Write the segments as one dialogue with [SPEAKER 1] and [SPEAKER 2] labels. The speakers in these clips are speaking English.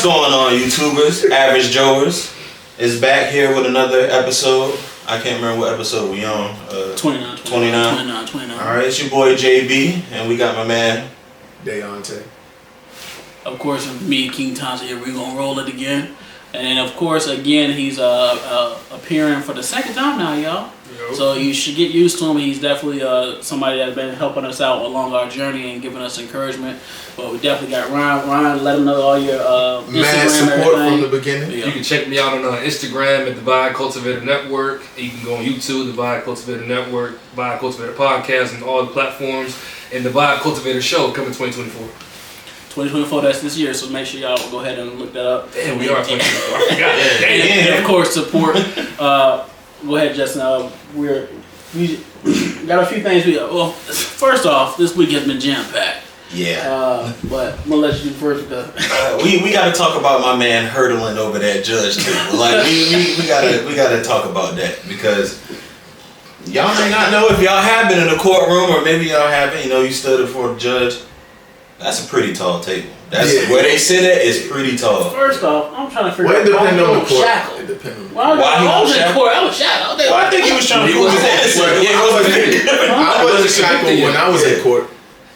[SPEAKER 1] going on, YouTubers? Average Joers is back here with another episode. I can't remember what episode we on. 29. Alright, it's your boy JB, and we got my man
[SPEAKER 2] Deontay.
[SPEAKER 3] Of course, me, King Tonsa here. We're gonna roll it again. And of course, again, he's appearing for the second time now, y'all. Yep. So you should get used to him. He's definitely somebody that's been helping us out along our journey and giving us encouragement. But we definitely got Ryan. Let him know all your
[SPEAKER 2] mad support from the beginning.
[SPEAKER 4] Yeah. You can check me out on Instagram at Divide Cultivator Network. You can go on YouTube, Divide Cultivator Network, Divide Cultivator Podcast, and all the platforms. And Divide Cultivator Show coming 2024.
[SPEAKER 3] 2024, that's this year, so make sure y'all go ahead and look that up.
[SPEAKER 4] Damn, we are 2024. I forgot.
[SPEAKER 3] And of course, support. Go ahead, Justin. We got a few things. Well, first off, this week has been jam-packed.
[SPEAKER 1] Yeah.
[SPEAKER 3] But I'm gonna let you do first because
[SPEAKER 1] we got to talk about my man hurdling over that judge table. Like we gotta talk about that because y'all may not know if y'all have been in a courtroom or maybe y'all haven't. You know, you stood before the judge. That's a pretty tall table. That's where they sit at is pretty tall.
[SPEAKER 3] First off, I'm trying to figure out
[SPEAKER 2] why he was
[SPEAKER 3] shackled.
[SPEAKER 2] It depends on the
[SPEAKER 3] court. Why he was in court? I was shackled.
[SPEAKER 1] Well, I think he was trying to prove his innocence.
[SPEAKER 2] I wasn't shackled when I was in court.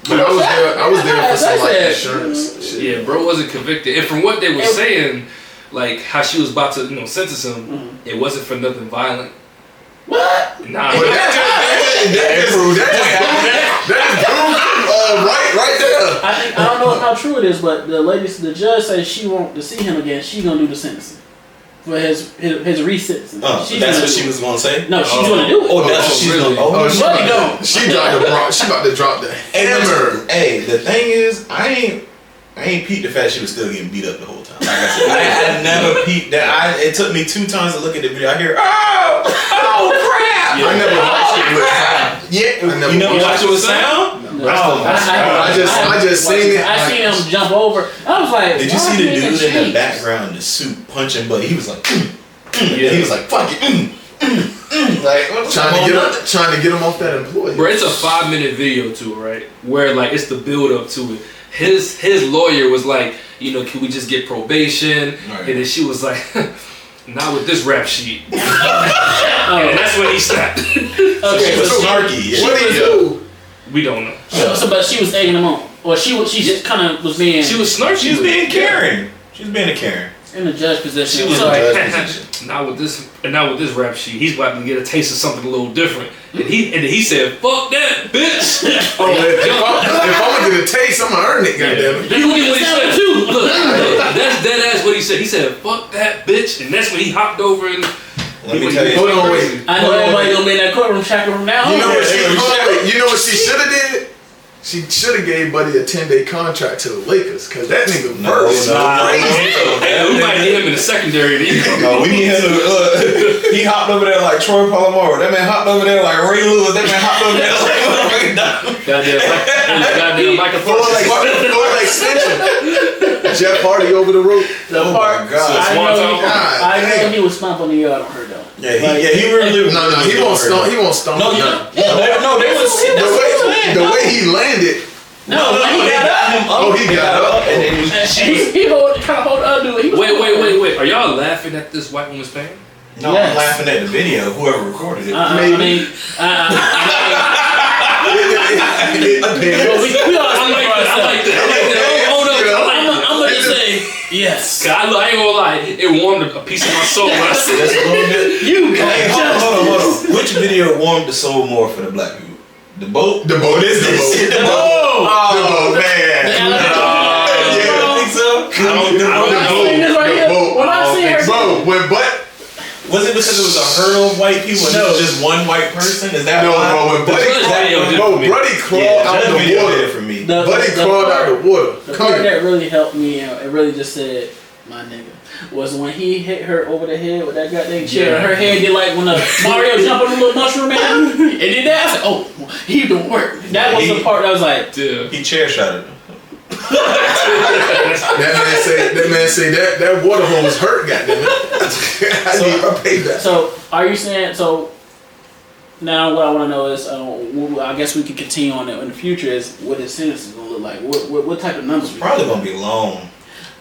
[SPEAKER 2] But I was there for some like insurance shit.
[SPEAKER 4] Yeah, bro wasn't convicted. And from what they were saying, like how she was about to, sentence him, it wasn't for nothing violent.
[SPEAKER 3] What?
[SPEAKER 4] Nah.
[SPEAKER 2] Well, that is right there.
[SPEAKER 3] I don't know how true it is, but the judge says she wants to see him again. She's gonna do the sentencing for his resentencing.
[SPEAKER 1] That's what she was gonna say.
[SPEAKER 3] No, she's gonna do it.
[SPEAKER 1] Oh, that's what she's
[SPEAKER 4] really?
[SPEAKER 1] gonna.
[SPEAKER 2] She about to drop the hammer.
[SPEAKER 1] Hey, the thing is, I ain't peeped the fact she was still getting beat up the whole time. Like I said, I never peeped that. It took me 2 times to look at the video. I hear, oh crap!
[SPEAKER 2] I never watched it with sound.
[SPEAKER 1] Yeah, you never watched it with sound?
[SPEAKER 3] No.
[SPEAKER 2] I just seen it.
[SPEAKER 3] I seen him jump over. I was like,
[SPEAKER 1] did you see the dude in the background, the suit punching? But he was like, yeah. He was like, fuck it, like trying to get him off that employee.
[SPEAKER 4] Bro, it's a 5-minute video too, right? Where like it's the build up to it. His lawyer was like, can we just get probation? Right. And then she was like, not with this rap sheet. And that's when he snapped.
[SPEAKER 3] Okay,
[SPEAKER 1] she was snarky.
[SPEAKER 2] What did he do?
[SPEAKER 4] We don't know.
[SPEAKER 3] But she was egging him on, or she just kind of was being.
[SPEAKER 4] She was snarky.
[SPEAKER 1] She was being Karen. She was being a Karen.
[SPEAKER 3] In the judge position.
[SPEAKER 4] She was like, not with this rap sheet. He's about to get a taste of something a little different. And he said, "Fuck that, bitch."
[SPEAKER 2] If I'm gonna get a taste, I'm gonna earn it. Goddamn it.
[SPEAKER 3] You get what he said too.
[SPEAKER 4] Look, that's what he said. He said, "Fuck that, bitch," and that's when he hopped over and.
[SPEAKER 1] Let me tell you.
[SPEAKER 2] Hold on, wait.
[SPEAKER 3] I know everybody gonna be in that courtroom checking him now.
[SPEAKER 2] You know what she should have did? She should have gave Buddy a 10-day contract to the Lakers, cause that nigga first.
[SPEAKER 4] We might need him in the secondary.
[SPEAKER 1] No, we need him to. He hopped over there like Troy Polamalu. That man hopped over there like Ray Lewis. That man hopped over there like
[SPEAKER 4] goddamn Michael
[SPEAKER 2] like extension. Jeff Hardy over the rope.
[SPEAKER 3] I know he was stomping the yard on her though.
[SPEAKER 1] Yeah, he really.
[SPEAKER 2] No, he won't stomp. He won't stomp.
[SPEAKER 1] No, they was
[SPEAKER 2] the way he landed.
[SPEAKER 3] No, he got up.
[SPEAKER 2] Oh, he got up.
[SPEAKER 3] And then he kind of hold the other dude.
[SPEAKER 4] Wait. Are y'all laughing at this white woman's pain?
[SPEAKER 1] No, yes. I'm laughing at the video. Whoever recorded it.
[SPEAKER 3] We all
[SPEAKER 4] like that. I'm gonna just say yes. I ain't gonna lie. It warmed a piece of my soul when I said
[SPEAKER 1] that's a little bit. Hold on. Which video warmed the soul more for the black people? The boat? The boat is this. The boat. Oh, man.
[SPEAKER 3] I don't think so. When I see her,
[SPEAKER 2] bro,
[SPEAKER 1] was it because it was a herd of white people and it was just one white person? Is that why?
[SPEAKER 2] When Buddy crawled out the water for me. Buddy crawled out the water.
[SPEAKER 3] The part that really helped me out, it really just said, my nigga, was when he hit her over the head with that goddamn chair. Yeah. Her head did like when Mario jumped on the little mushroom man. And did that. I said, oh, he doing work. That was the part that was like,
[SPEAKER 1] dude. He chair shotted him.
[SPEAKER 2] that man say that water hose hurt, goddamn it. I need my payback.
[SPEAKER 3] So are you saying now what I want to know is I guess we can continue on that in the future is what his sentence is gonna look like. What type of numbers?
[SPEAKER 1] It's probably gonna be long.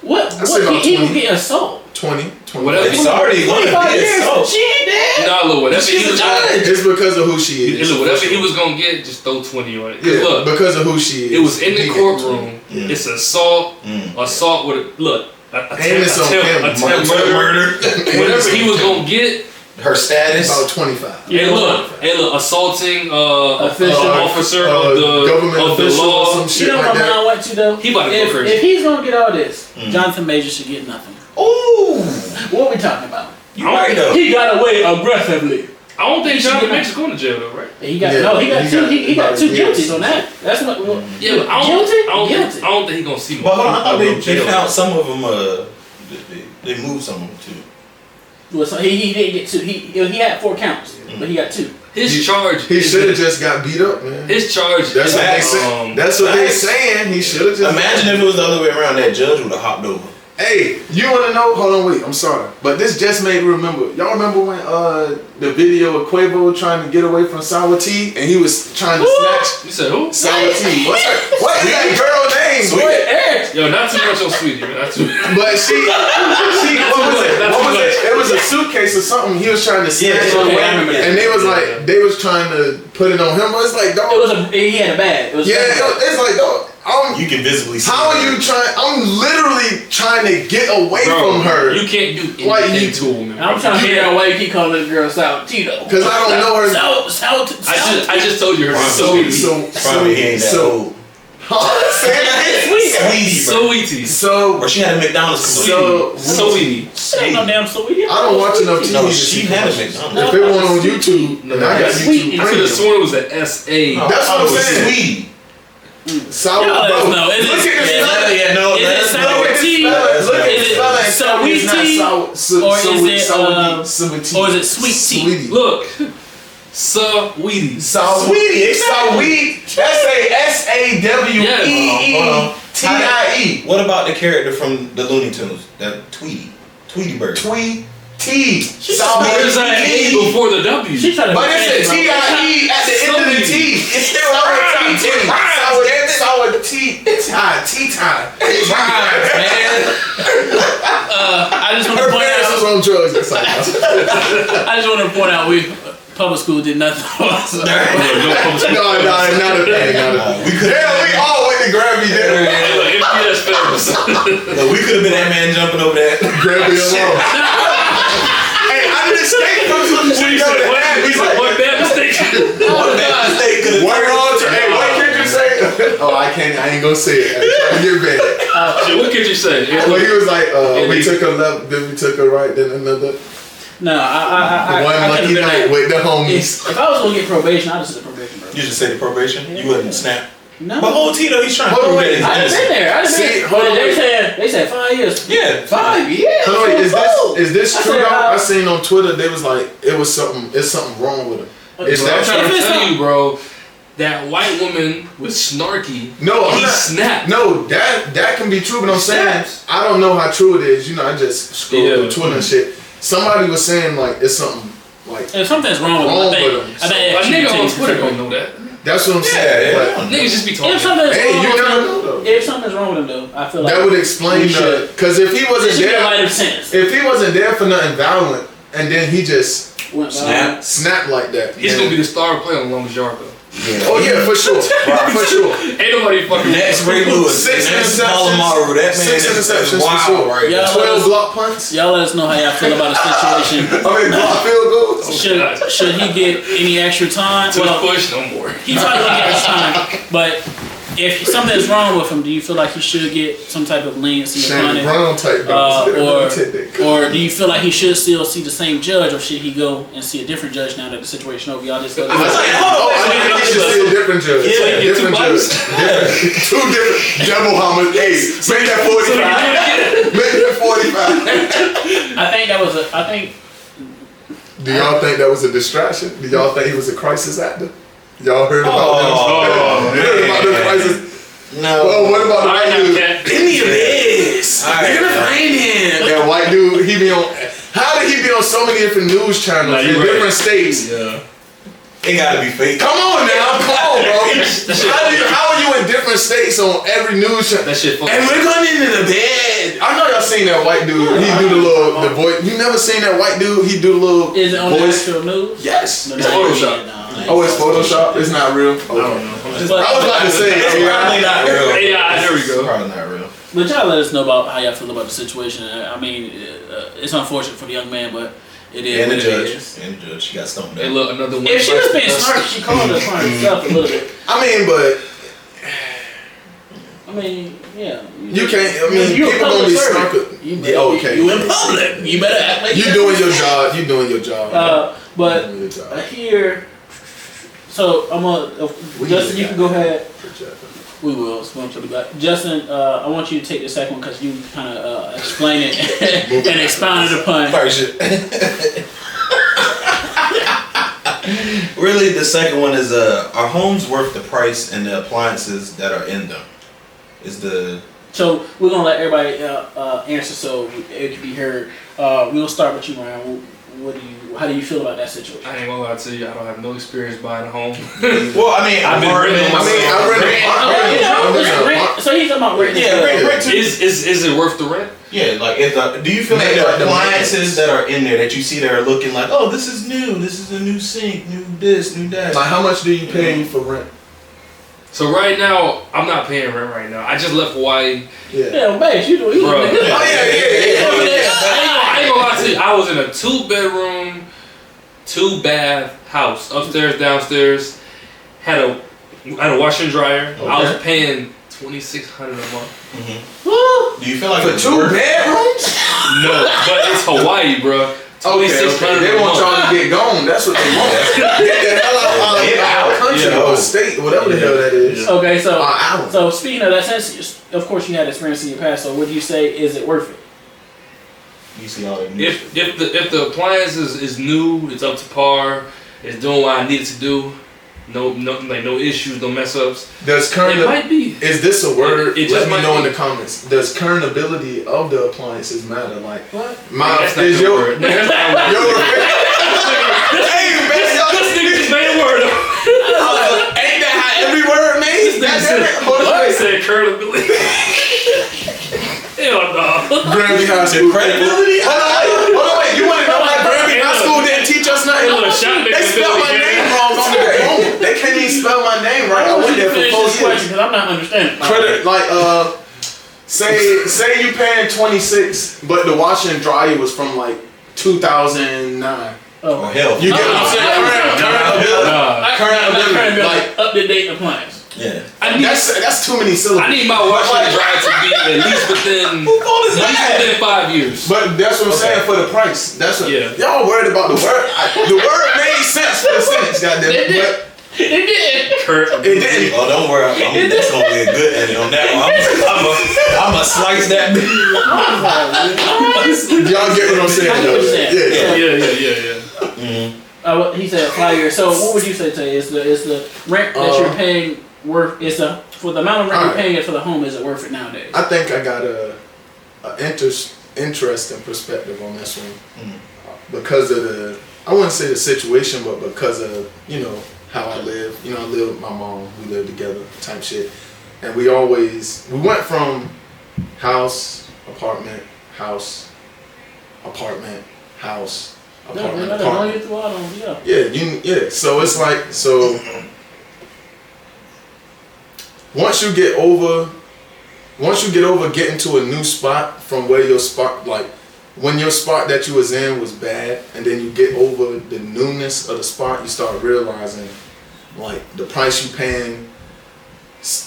[SPEAKER 3] What?
[SPEAKER 2] I say about
[SPEAKER 3] He
[SPEAKER 2] 20.
[SPEAKER 3] would get assault.
[SPEAKER 2] 20.
[SPEAKER 4] Whatever.
[SPEAKER 1] It's already gonna
[SPEAKER 3] 25
[SPEAKER 1] be
[SPEAKER 3] years.
[SPEAKER 1] assault.
[SPEAKER 3] She ain't dead.
[SPEAKER 4] Nah, look, whatever he was
[SPEAKER 2] It's because of who she is.
[SPEAKER 4] look, whatever he was gonna get, just throw 20 on it. 'Cause
[SPEAKER 2] Yeah,
[SPEAKER 4] look,
[SPEAKER 2] because of who she is.
[SPEAKER 4] it was in the
[SPEAKER 2] He
[SPEAKER 4] courtroom.
[SPEAKER 1] Mm.
[SPEAKER 4] It's assault with look.
[SPEAKER 2] And it's on camera.
[SPEAKER 4] Attempt murder. Whatever he was gonna get.
[SPEAKER 1] Her status.
[SPEAKER 2] About 25.
[SPEAKER 4] Hey look, assaulting
[SPEAKER 3] Official.
[SPEAKER 4] officer of the
[SPEAKER 2] government
[SPEAKER 4] of the
[SPEAKER 2] official or
[SPEAKER 4] law.
[SPEAKER 2] some shit
[SPEAKER 3] You know
[SPEAKER 2] like
[SPEAKER 3] what
[SPEAKER 2] that.
[SPEAKER 3] I went to though?
[SPEAKER 4] He about to go crazy.
[SPEAKER 3] If he's gonna get all this, Jonathan Major should get nothing.
[SPEAKER 1] Ooh.
[SPEAKER 3] What are we talking about?
[SPEAKER 1] You right though.
[SPEAKER 3] He got away aggressively.
[SPEAKER 4] I don't think
[SPEAKER 3] He should
[SPEAKER 4] Jonathan
[SPEAKER 3] get
[SPEAKER 4] Major's going to jail though, right?
[SPEAKER 3] He got
[SPEAKER 2] Yeah,
[SPEAKER 3] he got
[SPEAKER 2] he
[SPEAKER 3] two.
[SPEAKER 2] got
[SPEAKER 3] He got
[SPEAKER 2] about
[SPEAKER 3] two
[SPEAKER 2] years.
[SPEAKER 3] guilties on that. That's what.
[SPEAKER 4] Yeah, but I don't think he's gonna see.
[SPEAKER 1] But hold on, I thought they
[SPEAKER 4] jail.
[SPEAKER 1] found some of them. They moved some of them too.
[SPEAKER 3] Well, so he didn't get two. He had 4 counts, but he got 2.
[SPEAKER 4] His charge.
[SPEAKER 2] He should have just got beat up, man.
[SPEAKER 4] His charge.
[SPEAKER 2] That's what they
[SPEAKER 4] is,
[SPEAKER 2] say. That's what they saying. He should have just.
[SPEAKER 1] Imagine if it was the other way around. That judge would have hopped over.
[SPEAKER 2] Hey, you wanna know? Hold on, wait. I'm sorry, but this just made me remember. Y'all remember when the video of Quavo trying to get away from Sour T and he was trying to snatch
[SPEAKER 4] You said who?
[SPEAKER 2] Sour T? What is that girl name?
[SPEAKER 4] Yo, not too much on Sweetie, man. Not too.
[SPEAKER 2] But she what was it? What was it? It was a suitcase or something. He was trying to snatch it
[SPEAKER 3] okay,
[SPEAKER 2] away,
[SPEAKER 3] I remember that.
[SPEAKER 2] and they was like, they was trying to put it on him. But it's like, dog.
[SPEAKER 3] He had a bag. It was
[SPEAKER 2] It's like, dog.
[SPEAKER 1] You can visibly see.
[SPEAKER 2] How are you trying? I'm literally trying to get away from her.
[SPEAKER 4] You can't do anything
[SPEAKER 2] Like,
[SPEAKER 4] to him. Man.
[SPEAKER 3] I'm trying to figure out why you keep calling this girl Sour Tito.
[SPEAKER 2] Because I don't know her.
[SPEAKER 4] I just told you her name.
[SPEAKER 1] Probably he ain't that old.
[SPEAKER 2] Say it again.
[SPEAKER 1] Sweetie.
[SPEAKER 2] So,
[SPEAKER 1] Or she had a McDonald's commercial.
[SPEAKER 4] Sweetie.
[SPEAKER 3] She ain't no damn Sweetie.
[SPEAKER 2] I don't watch enough TV.
[SPEAKER 1] No,
[SPEAKER 2] to
[SPEAKER 1] she
[SPEAKER 2] see
[SPEAKER 1] had a
[SPEAKER 2] commercials.
[SPEAKER 1] McDonald's.
[SPEAKER 2] If it went on YouTube, then I got
[SPEAKER 3] Sweetie.
[SPEAKER 2] YouTube.
[SPEAKER 4] I could have sworn it was an S.A.
[SPEAKER 2] That's what I'm saying.
[SPEAKER 1] Sweetie.
[SPEAKER 2] Sour.
[SPEAKER 3] Y'all let us
[SPEAKER 2] bro.
[SPEAKER 3] know. Is
[SPEAKER 2] Look
[SPEAKER 3] it-
[SPEAKER 2] at this.
[SPEAKER 1] Yeah, no,
[SPEAKER 3] Is it
[SPEAKER 1] that's
[SPEAKER 3] sour
[SPEAKER 1] no.
[SPEAKER 3] tea?
[SPEAKER 2] Look at
[SPEAKER 3] Is
[SPEAKER 2] this
[SPEAKER 3] it
[SPEAKER 2] spelling.
[SPEAKER 3] sour
[SPEAKER 2] It's not
[SPEAKER 3] tea?
[SPEAKER 2] sour-
[SPEAKER 3] Or is it,
[SPEAKER 2] sour tea.
[SPEAKER 3] or is it sweet tea?
[SPEAKER 2] Sweetie.
[SPEAKER 4] Look, Sweetie.
[SPEAKER 2] Sweetie. Exactly. SAWEETIE.
[SPEAKER 1] What about the character from the Looney Tunes? That Tweety Bird.
[SPEAKER 2] Tweety.
[SPEAKER 4] There's an A before the W.
[SPEAKER 3] She trying to
[SPEAKER 2] But it's a TIE at the end of the T. It's still sour tea. It's hot. Tea time. It's
[SPEAKER 3] I just want
[SPEAKER 2] Her
[SPEAKER 3] to point
[SPEAKER 2] parents was
[SPEAKER 3] out.
[SPEAKER 2] on drugs. That's all.
[SPEAKER 3] I just want to point out public school did nothing for us.
[SPEAKER 2] No, not a thing. Not a thing. We all went to Gravy dinner.
[SPEAKER 1] We could have been that man jumping over that.
[SPEAKER 2] Gravy alone. Hey, I did escape from some shit.
[SPEAKER 4] What bad mistake?
[SPEAKER 1] One bad mistake could have.
[SPEAKER 2] Hey, what can you say? Oh, I ain't gonna say it. I'm trying to get back.
[SPEAKER 4] What could you say?
[SPEAKER 2] Well, he was like, we took a left, then we took a right, then another.
[SPEAKER 3] No, I
[SPEAKER 2] One lucky night with the homies.
[SPEAKER 3] If I was gonna get probation, I'd just say probation, bro.
[SPEAKER 1] You just say the probation. You wouldn't snap.
[SPEAKER 3] No.
[SPEAKER 1] But whole Tito, he's trying to
[SPEAKER 2] Hold on,
[SPEAKER 1] prove
[SPEAKER 2] wait.
[SPEAKER 1] that
[SPEAKER 3] I
[SPEAKER 1] he's
[SPEAKER 3] done been
[SPEAKER 1] innocent.
[SPEAKER 3] there. I done
[SPEAKER 2] See,
[SPEAKER 3] been
[SPEAKER 2] hold on,
[SPEAKER 3] there. They said 5 years.
[SPEAKER 1] Yeah.
[SPEAKER 3] 5 years.
[SPEAKER 2] Hold on, is this
[SPEAKER 3] I
[SPEAKER 2] true
[SPEAKER 3] said,
[SPEAKER 2] though? I seen on Twitter they was like it's something wrong with him. Is
[SPEAKER 4] Bro, I'm
[SPEAKER 2] that
[SPEAKER 4] trying
[SPEAKER 2] true?
[SPEAKER 4] to tell you, bro. That white woman was snarky.
[SPEAKER 2] No,
[SPEAKER 4] he snapped.
[SPEAKER 2] No, that can be true, but I'm saying I don't know how true it is. You know, I just scroll through Twitter and shit. Somebody was saying like it's something like
[SPEAKER 3] If something's wrong with him, I think
[SPEAKER 4] A nigga on Twitter don't know that.
[SPEAKER 2] that's what I'm saying.
[SPEAKER 1] Yeah.
[SPEAKER 4] Niggas just be talking.
[SPEAKER 3] If something's
[SPEAKER 2] Hey,
[SPEAKER 3] wrong
[SPEAKER 2] you
[SPEAKER 3] with
[SPEAKER 2] never
[SPEAKER 3] him,
[SPEAKER 2] know though.
[SPEAKER 3] if something's wrong with him though, I feel like
[SPEAKER 2] That would explain
[SPEAKER 3] we should.
[SPEAKER 2] because if he
[SPEAKER 3] It
[SPEAKER 2] wasn't
[SPEAKER 3] should be a
[SPEAKER 2] there,
[SPEAKER 3] lighter sentence.
[SPEAKER 2] if he wasn't there for nothing violent, and then he just
[SPEAKER 3] Went
[SPEAKER 2] snapped like that,
[SPEAKER 4] He's gonna be the star player on Longest Yard though.
[SPEAKER 2] Oh yeah, for sure, for sure.
[SPEAKER 4] Ain't nobody fucking.
[SPEAKER 1] Next Ray Lewis.
[SPEAKER 2] Six
[SPEAKER 1] Next
[SPEAKER 2] interceptions.
[SPEAKER 1] Palomaro. That man
[SPEAKER 2] 6 interceptions
[SPEAKER 1] is
[SPEAKER 2] for
[SPEAKER 1] wild
[SPEAKER 2] sure.
[SPEAKER 1] right
[SPEAKER 3] Yeah.
[SPEAKER 1] now.
[SPEAKER 2] 12 block punts.
[SPEAKER 3] Y'all let us know how y'all feel about the situation.
[SPEAKER 2] Block field goals.
[SPEAKER 3] Should he get any extra time?
[SPEAKER 4] To
[SPEAKER 3] Well,
[SPEAKER 4] push no more.
[SPEAKER 3] he's probably gonna get extra time. But if something is wrong with him, do you feel like he should get some type of leniency upon
[SPEAKER 2] Shannon
[SPEAKER 3] it?
[SPEAKER 2] Brown type goals.
[SPEAKER 3] Or do you feel like he should still see the same judge, or should he go and see a different judge now that the situation over? Y'all just go.
[SPEAKER 2] I think he should see a different judge.
[SPEAKER 1] Yeah,
[SPEAKER 2] different judge. Two different double homicide. Hey, make that 45. Make that 45.
[SPEAKER 3] I think that was a. I think.
[SPEAKER 2] Do y'all think that was a distraction? Do y'all think he was a crisis actor? Y'all heard about them? Heard about the crisis?
[SPEAKER 1] No.
[SPEAKER 2] Well, what about the white dude?
[SPEAKER 1] Give me a this. You're gonna find him.
[SPEAKER 2] That white dude, he be on. How did he be on so many different news channels in different states?
[SPEAKER 4] Yeah.
[SPEAKER 1] It gotta be fake.
[SPEAKER 2] Come on now, come on, bro. How are you in different states on every news show?
[SPEAKER 4] That shit funny.
[SPEAKER 2] And we're going into the bed. I know y'all seen that white dude. He do the voice. You never seen that white dude? He do the little
[SPEAKER 3] Is it on
[SPEAKER 2] voice.
[SPEAKER 3] the actual news?
[SPEAKER 2] Yes.
[SPEAKER 3] No,
[SPEAKER 4] It's Photoshop.
[SPEAKER 2] Oh, it's Photoshop. It's not real.
[SPEAKER 4] I don't know.
[SPEAKER 2] I was about to say
[SPEAKER 1] It's probably not real.
[SPEAKER 4] Yeah, there we
[SPEAKER 1] It's
[SPEAKER 4] go.
[SPEAKER 1] probably not real.
[SPEAKER 3] But y'all let us know about how y'all feel about the situation. I mean, it's unfortunate for the young man, but it is
[SPEAKER 1] And the
[SPEAKER 3] what
[SPEAKER 1] judge.
[SPEAKER 3] it is.
[SPEAKER 1] And the judge. She got stumped
[SPEAKER 4] Hey,
[SPEAKER 1] down.
[SPEAKER 4] look, another one.
[SPEAKER 3] If she was being smart, she called us on herself a little bit.
[SPEAKER 2] I mean, but
[SPEAKER 3] I mean, yeah.
[SPEAKER 2] you can't. I mean,
[SPEAKER 3] You a
[SPEAKER 2] people gonna
[SPEAKER 3] public
[SPEAKER 2] be
[SPEAKER 3] servant.
[SPEAKER 2] snarky.
[SPEAKER 3] You,
[SPEAKER 2] Yeah, okay.
[SPEAKER 3] You in public. You better act like
[SPEAKER 2] You
[SPEAKER 3] that.
[SPEAKER 2] doing your job. You doing your job.
[SPEAKER 3] But
[SPEAKER 2] You doing your job.
[SPEAKER 3] here, so I'm gonna Justin. You can go ahead. We will. Swim to the back. Justin, I want you to take the second one because you kind of explain it and expounded upon.
[SPEAKER 1] First shit. Really, the second one is are homes worth the price and the appliances that are in them? Is the
[SPEAKER 3] So we're gonna let everybody answer so it can be heard. We'll start with you, Ryan. How do you feel about that situation?
[SPEAKER 4] I ain't gonna lie to you, I don't have no experience buying a home.
[SPEAKER 1] well, I mean,
[SPEAKER 4] I've been renting
[SPEAKER 2] I mean, I read
[SPEAKER 3] So he's talking about rent.
[SPEAKER 1] Yeah, rent too.
[SPEAKER 4] Is it worth the rent?
[SPEAKER 1] Yeah, like do you feel like
[SPEAKER 2] Maybe
[SPEAKER 1] the
[SPEAKER 2] like the
[SPEAKER 1] appliances that are in there that you see that are looking like, oh, this is new, this is a new sink, new this, new that.
[SPEAKER 2] Like, how much do you pay for rent?
[SPEAKER 4] So right now, I'm not paying rent right now. I just left Hawaii.
[SPEAKER 3] Yeah, babe, you do.
[SPEAKER 4] Bro.
[SPEAKER 2] Oh, yeah.
[SPEAKER 4] I ain't gonna lie to you. I was in a 2-bedroom, 2-bath house, upstairs, downstairs. Had a washer and dryer.
[SPEAKER 2] Okay.
[SPEAKER 4] I was paying $2,600 a month.
[SPEAKER 1] Do you feel like
[SPEAKER 2] For
[SPEAKER 1] it's
[SPEAKER 2] 2
[SPEAKER 1] worth it?
[SPEAKER 2] bedrooms?
[SPEAKER 4] No, but it's Hawaii, bro.
[SPEAKER 2] Okay. They want y'all to get gone. That's what they want. Get the hell out of our country or state, whatever the hell that is.
[SPEAKER 3] Okay, so
[SPEAKER 2] Island.
[SPEAKER 3] so speaking of that, since of course you had experience in your past, so would you say is it worth it?
[SPEAKER 1] You see all the new
[SPEAKER 4] If the appliance is new, it's up to par, it's doing what I need it to do. No issues, no mess ups.
[SPEAKER 2] Does current
[SPEAKER 4] It might be.
[SPEAKER 2] Is this a word?
[SPEAKER 4] It
[SPEAKER 2] Let
[SPEAKER 4] just
[SPEAKER 2] me
[SPEAKER 4] might
[SPEAKER 2] know in
[SPEAKER 4] be.
[SPEAKER 2] the comments. Does current ability of the appliances matter? Like,
[SPEAKER 3] What?
[SPEAKER 4] That's not
[SPEAKER 2] is
[SPEAKER 4] the
[SPEAKER 2] your
[SPEAKER 4] word. That's not the word.
[SPEAKER 2] Hey man,
[SPEAKER 4] This nigga just made a word up.
[SPEAKER 2] ain't that how every word means? Hold on,
[SPEAKER 4] I
[SPEAKER 2] wait.
[SPEAKER 4] said currentability. Hell no.
[SPEAKER 2] Granby High School.
[SPEAKER 1] credibility?
[SPEAKER 2] Hold on, wait. You want to know why Granby High School didn't teach us nothing?
[SPEAKER 4] They shot
[SPEAKER 2] They spelled my name wrong on the phone. They can't even spell my name right. I went there for
[SPEAKER 3] Finish
[SPEAKER 2] 4
[SPEAKER 3] this question
[SPEAKER 2] years.
[SPEAKER 3] because I'm not understanding.
[SPEAKER 2] Credit, like, say you paying 26, but the washer and dryer was from like 2009.
[SPEAKER 1] Oh hell.
[SPEAKER 2] You get what I'm saying? Current ability, like,
[SPEAKER 3] up to date appliance.
[SPEAKER 1] Yeah.
[SPEAKER 2] that's too many syllables.
[SPEAKER 4] I need my washer and dryer to be at least within 5 years.
[SPEAKER 2] But that's what I'm saying for the price. That's what y'all worried about the word. The word made sense for the sentence, goddamn.
[SPEAKER 3] It did.
[SPEAKER 2] But
[SPEAKER 3] It did.
[SPEAKER 2] it didn't.
[SPEAKER 1] Oh, don't worry. That's gonna be a good edit on that one. I'm gonna slice that.
[SPEAKER 2] Y'all get what I'm saying?
[SPEAKER 3] I get what you're saying.
[SPEAKER 2] Yeah.
[SPEAKER 3] He said 5 years. So what would you say today? Is the rent that you're paying worth? For the amount of rent you're paying for the home? Is it worth it nowadays?
[SPEAKER 2] I think I got a interesting perspective on this one because of I wouldn't say the situation, but because of how I live. I live with my mom. We live together, type shit, and we went from house, apartment, house, apartment, house. Apartment. Yeah. So it's like once you get over getting to a new spot from where your spot, like when your spot that you was in was bad, and then you get over the newness of the spot, you start realizing like the price you paying.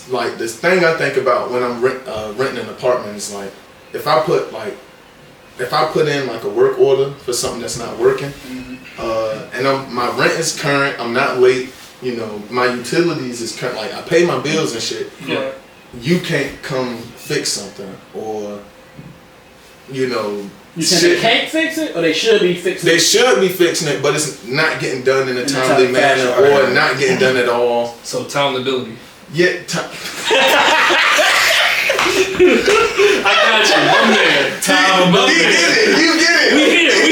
[SPEAKER 2] Like this thing I think about when I'm renting an apartment is like if I put in like a work order for something that's not working, and my rent is current, I'm not late, my utilities is current, like I pay my bills and shit.
[SPEAKER 3] Yeah.
[SPEAKER 2] You can't come fix something, or
[SPEAKER 3] You saying they can't fix it, or they should be fixing it?
[SPEAKER 2] They should be fixing it, but it's not getting done in a timely manner, or not getting done at all.
[SPEAKER 4] So accountability.
[SPEAKER 2] Yeah.
[SPEAKER 4] I got you. I'm there.
[SPEAKER 2] You get it.
[SPEAKER 4] We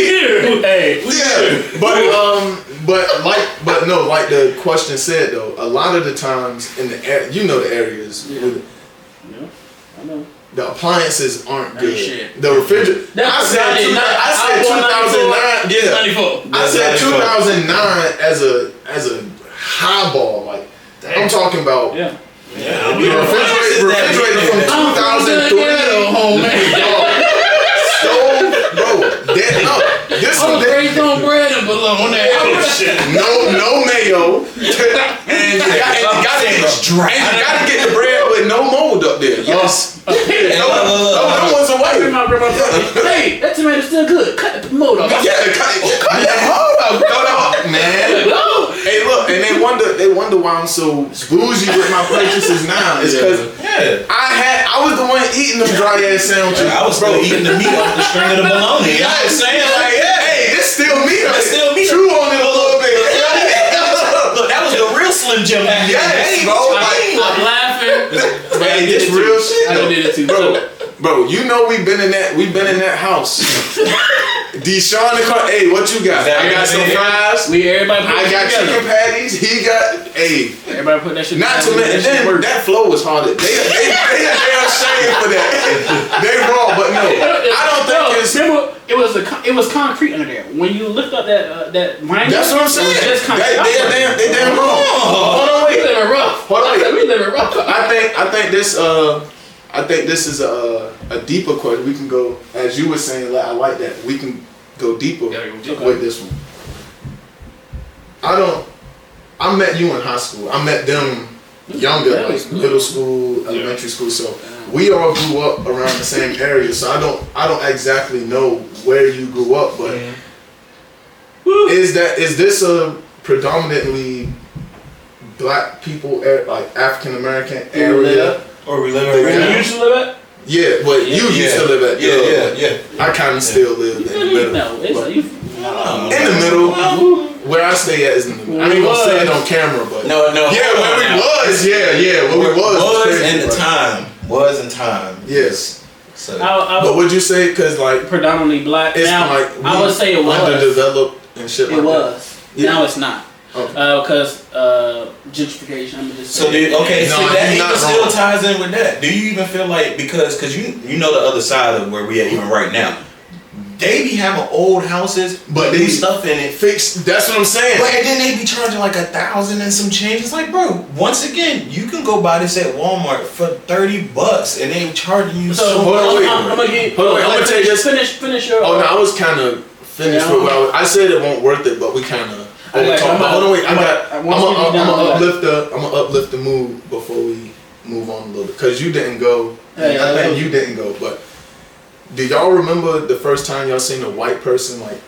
[SPEAKER 4] here.
[SPEAKER 3] Hey.
[SPEAKER 2] Yeah, but but no, like the question said though, a lot of the times in the the areas,
[SPEAKER 3] Yeah. Yeah, I know.
[SPEAKER 2] the appliances aren't good.
[SPEAKER 3] Shit.
[SPEAKER 2] The refrigerator. I said 2009. Yeah.
[SPEAKER 3] 94.
[SPEAKER 2] I said 2009 as a highball. Like I'm talking about.
[SPEAKER 3] Yeah.
[SPEAKER 1] Yeah.
[SPEAKER 2] The refrigerator from 2003. Stove, bro. This one.
[SPEAKER 3] Raised on bread and bologna.
[SPEAKER 2] No mayo. And you gotta get the bread with no mold up there. Yes. No one's away.
[SPEAKER 3] Hey, that tomato's still good. Cut the mold off.
[SPEAKER 2] Yeah, cut that mold off. No, man. Hey, look, and they wonder why I'm so bougie with my purchases now. It's because I was the one eating them dry ass sandwiches.
[SPEAKER 1] I was still eating the meat off the string of the bologna. You know what I'm saying? Like,
[SPEAKER 2] hey, this still meat.
[SPEAKER 1] That's still meat.
[SPEAKER 2] Chew on it a little bit.
[SPEAKER 1] Look, that was the real Slim Jim.
[SPEAKER 2] Yes, bro.
[SPEAKER 3] I'm laughing.
[SPEAKER 2] Hey, this real shit.
[SPEAKER 3] I did it too,
[SPEAKER 2] bro. You know we've been in that house. Deshaun and Carl, hey, what you got? I got some fries. I got chicken patties. He got,
[SPEAKER 3] everybody put that shit.
[SPEAKER 2] Not to mention that flow was hard. They damn shame for that. They wrong, but no, I don't think it's.
[SPEAKER 3] Remember, it was concrete under there. When you lift up that
[SPEAKER 2] that's what I'm saying.
[SPEAKER 3] It was just concrete.
[SPEAKER 2] They damn wrong. Hold on, wait.
[SPEAKER 3] We living rough. We living rough.
[SPEAKER 2] I think this is a deeper question. We can go, as you were saying, like, I like that. We can go deeper with this one. I met you in high school. I met them younger, like middle school, elementary school. So we all grew up around the same area. So I don't exactly know where you grew up, but is this a predominantly black people, like African American area?
[SPEAKER 1] Or we live
[SPEAKER 3] Where you used to live at?
[SPEAKER 2] Yeah, but you used to live at.
[SPEAKER 1] Yeah.
[SPEAKER 2] I kind of still live in the middle.
[SPEAKER 3] No,
[SPEAKER 2] in the middle. Where I stay at is in the middle. I ain't gonna say it on camera, but
[SPEAKER 1] no.
[SPEAKER 2] Yeah, where we was. Yeah, where we was
[SPEAKER 1] in the time. Was in time.
[SPEAKER 2] Yes.
[SPEAKER 1] So,
[SPEAKER 2] but would you say because like
[SPEAKER 3] predominantly black?
[SPEAKER 2] It's
[SPEAKER 3] now,
[SPEAKER 2] like
[SPEAKER 3] I would say it was
[SPEAKER 2] underdeveloped and shit.
[SPEAKER 3] It was.
[SPEAKER 2] Yeah.
[SPEAKER 3] Now it's not. Because gentrification. I'm just
[SPEAKER 1] so that even still ties in with that. Do you even feel like because you know the other side of where we at even right now, they be having old houses, but they stuff in it fixed. That's what I'm saying. But and then they be charging like $1,000 and some change. It's like, bro, once again, you can go buy this at Walmart for $30 and they charging you so much.
[SPEAKER 2] I'm gonna take this.
[SPEAKER 3] Finish your.
[SPEAKER 2] Oh no, I was kind of finished with what I said. It won't worth it, but we kind of. I'm gonna uplift the mood before we move on a little bit because you didn't go. I think you didn't go, but do y'all remember the first time y'all seen a white person like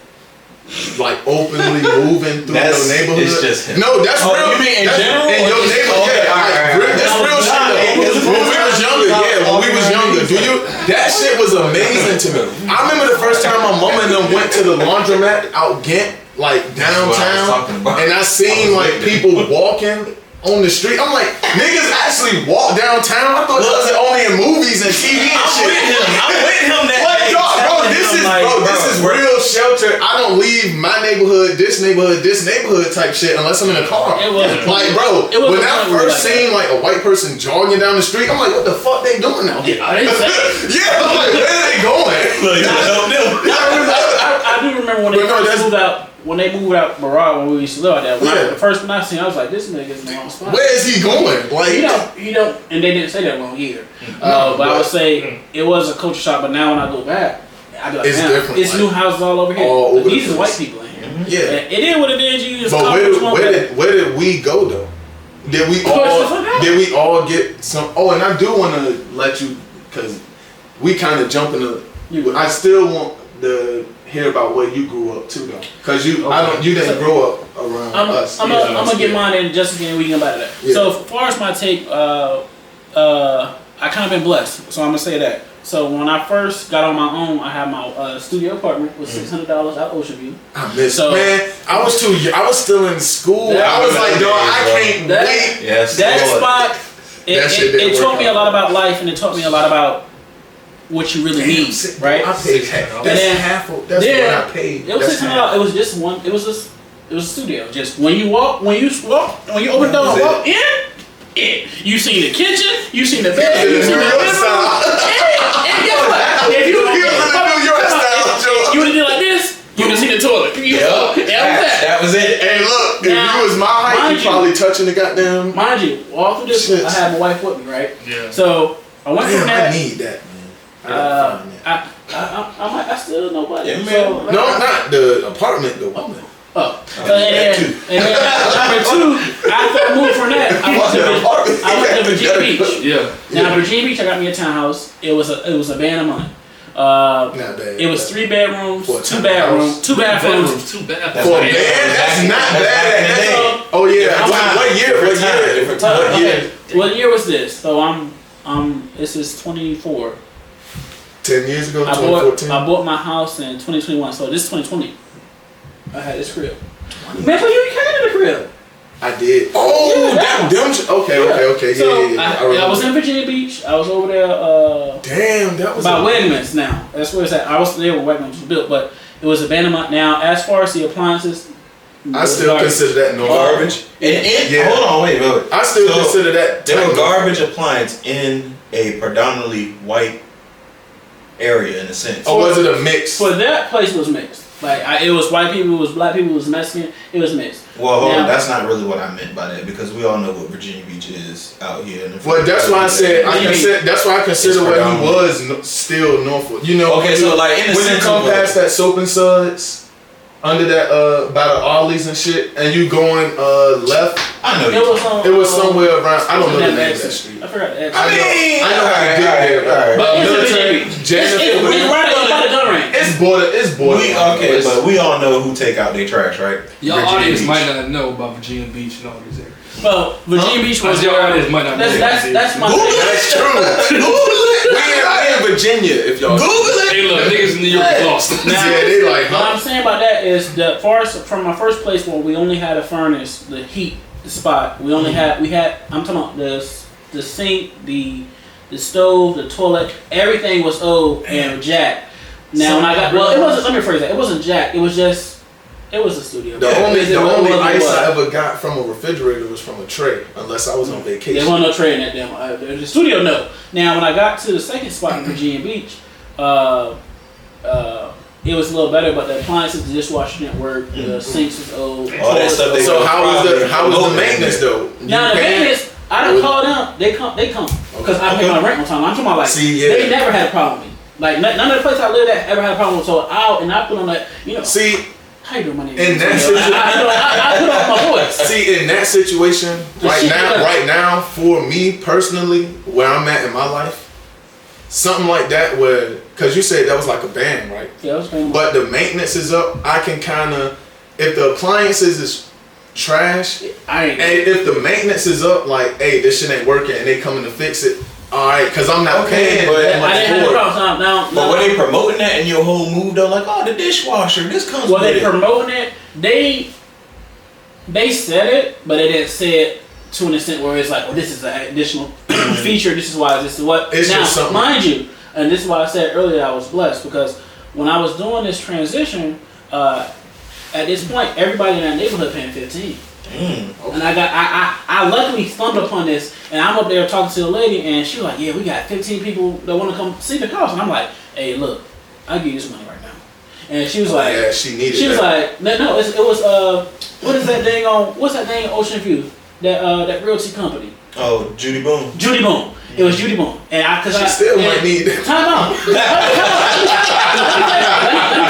[SPEAKER 2] openly moving through your neighborhood?
[SPEAKER 1] It's just him.
[SPEAKER 2] No, that's real.
[SPEAKER 1] You mean in general?
[SPEAKER 2] In your neighborhood, that's real shit. When we was younger, that shit was amazing to me. I remember the first time my mama and them went to the laundromat out Ghent. Like downtown, and I seen like people walking on the street. I'm like, niggas actually walk downtown. I thought that was only in movies and TV and shit.
[SPEAKER 1] I'm with him that
[SPEAKER 2] day. Bro, this is real shelter. I don't leave my neighborhood, this neighborhood type shit unless I'm in a car.
[SPEAKER 3] It wasn't
[SPEAKER 2] like, bro, when I first seen like a white person jogging down the street, I'm like, what the fuck they doing out here? I'm like, where are they going?
[SPEAKER 3] I do remember when they first moved out. When they moved out Barad, when we used to live out there, the first one I seen, I was like, this nigga's in the wrong spot.
[SPEAKER 2] Where is he going? Like
[SPEAKER 3] you don't, and they didn't say that wrong either. But I would say it was a culture shock. But now when I go back, I be like,
[SPEAKER 2] it's different.
[SPEAKER 3] It's new houses all over here. These are white people in here.
[SPEAKER 2] Yeah,
[SPEAKER 3] it is what it is. You just
[SPEAKER 2] where did we go though? Did we all get some? Oh, and I do want to let you because we kind of jumping. I still want the. Hear about where you grew up too though, cause you didn't grow up around us.
[SPEAKER 3] I'm gonna get mine in just again. We can get about that. Yeah. So as far as my take, I kind of been blessed. So I'm gonna say that. So when I first got on my own, I had my studio apartment with $600 out Ocean View.
[SPEAKER 2] I missed man. I was too. I was still in school. I was like, dog, I can't wait.
[SPEAKER 1] Yes,
[SPEAKER 3] that spot. It taught me a lot about life, and it taught me a lot about what you really need, right?
[SPEAKER 2] I paid half. That's half. That's what I paid.
[SPEAKER 3] It was $600. It was just one. It was just It was a studio. Just when you open the door and walk in, you seen the kitchen, you seen the bed, you seen the living room. And guess what? If you would have did like this, you would have seen the toilet.
[SPEAKER 1] That was it.
[SPEAKER 2] Hey, look, if you was my height, you probably touching the goddamn.
[SPEAKER 3] Mind you, all through this, I had my wife with me, right?
[SPEAKER 4] Yeah.
[SPEAKER 3] So I went from that.
[SPEAKER 2] I need that, man.
[SPEAKER 3] I still nobody.
[SPEAKER 1] Yeah,
[SPEAKER 3] so,
[SPEAKER 2] no, not the apartment, the woman.
[SPEAKER 3] Oh, and then number two, after I moved from that, I went to Virginia Beach.
[SPEAKER 4] Yeah.
[SPEAKER 3] Now Virginia Beach, I got me a townhouse. It was a band of money.
[SPEAKER 2] Not bad.
[SPEAKER 3] It was 3 bedrooms,
[SPEAKER 2] For a
[SPEAKER 3] 2 bathrooms, 2 bathrooms.
[SPEAKER 4] 2 bathrooms.
[SPEAKER 2] For a band, that's not bad. Oh yeah. What year?
[SPEAKER 3] What year was this? So this is 24.
[SPEAKER 2] 10 years ago, 2014.
[SPEAKER 3] I bought my house in 2021, so this is 2020. I had this crib. Man, but you came to the crib.
[SPEAKER 2] I did. Oh, okay.
[SPEAKER 3] So
[SPEAKER 2] Yeah.
[SPEAKER 3] I was in Virginia Beach. I was over there.
[SPEAKER 2] Damn, that was
[SPEAKER 3] about Wegmans now. That's where it's at. I was there when Wegmans was built, but it was abandonment. Now, as far as the appliances,
[SPEAKER 2] I still consider that
[SPEAKER 1] garbage. Hold on, wait.
[SPEAKER 2] I still consider that.
[SPEAKER 1] There were garbage appliance in a predominantly white area in a sense.
[SPEAKER 2] Or was it a mix?
[SPEAKER 3] For that place was mixed. Like it was white people, it was black people, it was Mexican. It was mixed.
[SPEAKER 1] Well, hold on, that's not really what I meant by that because we all know what Virginia Beach is out here.
[SPEAKER 2] Well, that's why I said that's why I consider where he was still Norfolk. You know,
[SPEAKER 1] okay, so like in the
[SPEAKER 2] when
[SPEAKER 1] sense
[SPEAKER 2] you come past that Soap and Suds, under that by the Ollie's and shit, and you going left.
[SPEAKER 1] I know
[SPEAKER 2] it was somewhere around. I don't know the name of that street.
[SPEAKER 3] I forgot the
[SPEAKER 2] I know how to get there.
[SPEAKER 3] But
[SPEAKER 2] military,
[SPEAKER 3] it's right by the gun range.
[SPEAKER 2] It's border.
[SPEAKER 1] Okay, but we all know who take out their trash, right?
[SPEAKER 4] Your audience might not know about Virginia Beach and all these areas.
[SPEAKER 3] Well, Virginia Beach was
[SPEAKER 4] your audience might not know.
[SPEAKER 3] That's my
[SPEAKER 2] Google it. That's true. We in Virginia, if y'all
[SPEAKER 1] Google it.
[SPEAKER 4] Hey, look, niggas in New York lost.
[SPEAKER 3] Now,
[SPEAKER 2] yeah, they like.
[SPEAKER 3] What I'm saying about that is that from my first place where we only had a furnace, the heat spot. We only had I'm talking about the sink, the stove, the toilet. Everything was old and jacked. Now when I got it wasn't. Let me rephrase that. It wasn't jacked. It was a studio.
[SPEAKER 2] The only ice I ever got from a refrigerator was from a tray, unless I was on vacation.
[SPEAKER 3] There wasn't no tray in that damn. The studio, no. Now when I got to the second spot in Virginia Beach, it was a little better, but the appliances, the dishwasher didn't work. The sinks was old.
[SPEAKER 1] All that stuff.
[SPEAKER 2] So how was the maintenance though?
[SPEAKER 3] Now the maintenance, I don't call them. They come because I pay my rent on time. I'm talking about like they never had a problem with me. Like none of the places I lived at ever had a problem. So I put on that.
[SPEAKER 2] See.
[SPEAKER 3] How you doing, my name?
[SPEAKER 2] In that situation,
[SPEAKER 3] I put on my voice.
[SPEAKER 2] See, in that situation, right now, for me personally, where I'm at in my life, something like that because you said that was like a band, right?
[SPEAKER 3] Yeah, it was a band.
[SPEAKER 2] But the maintenance is up. I can kind of, if the appliances is trash, and if the maintenance is up, like, hey, this shit ain't working, and they coming to fix it. All right, because I'm not paying.
[SPEAKER 3] But I didn't have a problem. Now,
[SPEAKER 1] but were they promoting that in your whole move though? Like, oh, the dishwasher, this comes with it.
[SPEAKER 3] Well, they promoting it. They said it, but they didn't say it to an extent where it's like, well, this is an additional feature. This is why. This is what.
[SPEAKER 2] It's
[SPEAKER 3] now, mind you, and this is why I said earlier I was blessed because when I was doing this transition, at this point, everybody in that neighborhood paying 15.
[SPEAKER 2] Okay.
[SPEAKER 3] And I luckily stumbled upon this, and I'm up there talking to the lady, and she was like, "Yeah, we got 15 people that want to come see the house," and I'm like, "Hey, look, I'll give you this money right now." And she was like,
[SPEAKER 2] "Yeah, she needed."
[SPEAKER 3] She was like, "No, it was what is that thing on? What's that thing in Ocean View? That realty company."
[SPEAKER 1] Oh, Judy Boom.
[SPEAKER 3] Judy Boom. It was Judy Boom, and
[SPEAKER 2] she still might need that.
[SPEAKER 3] Time out. Let me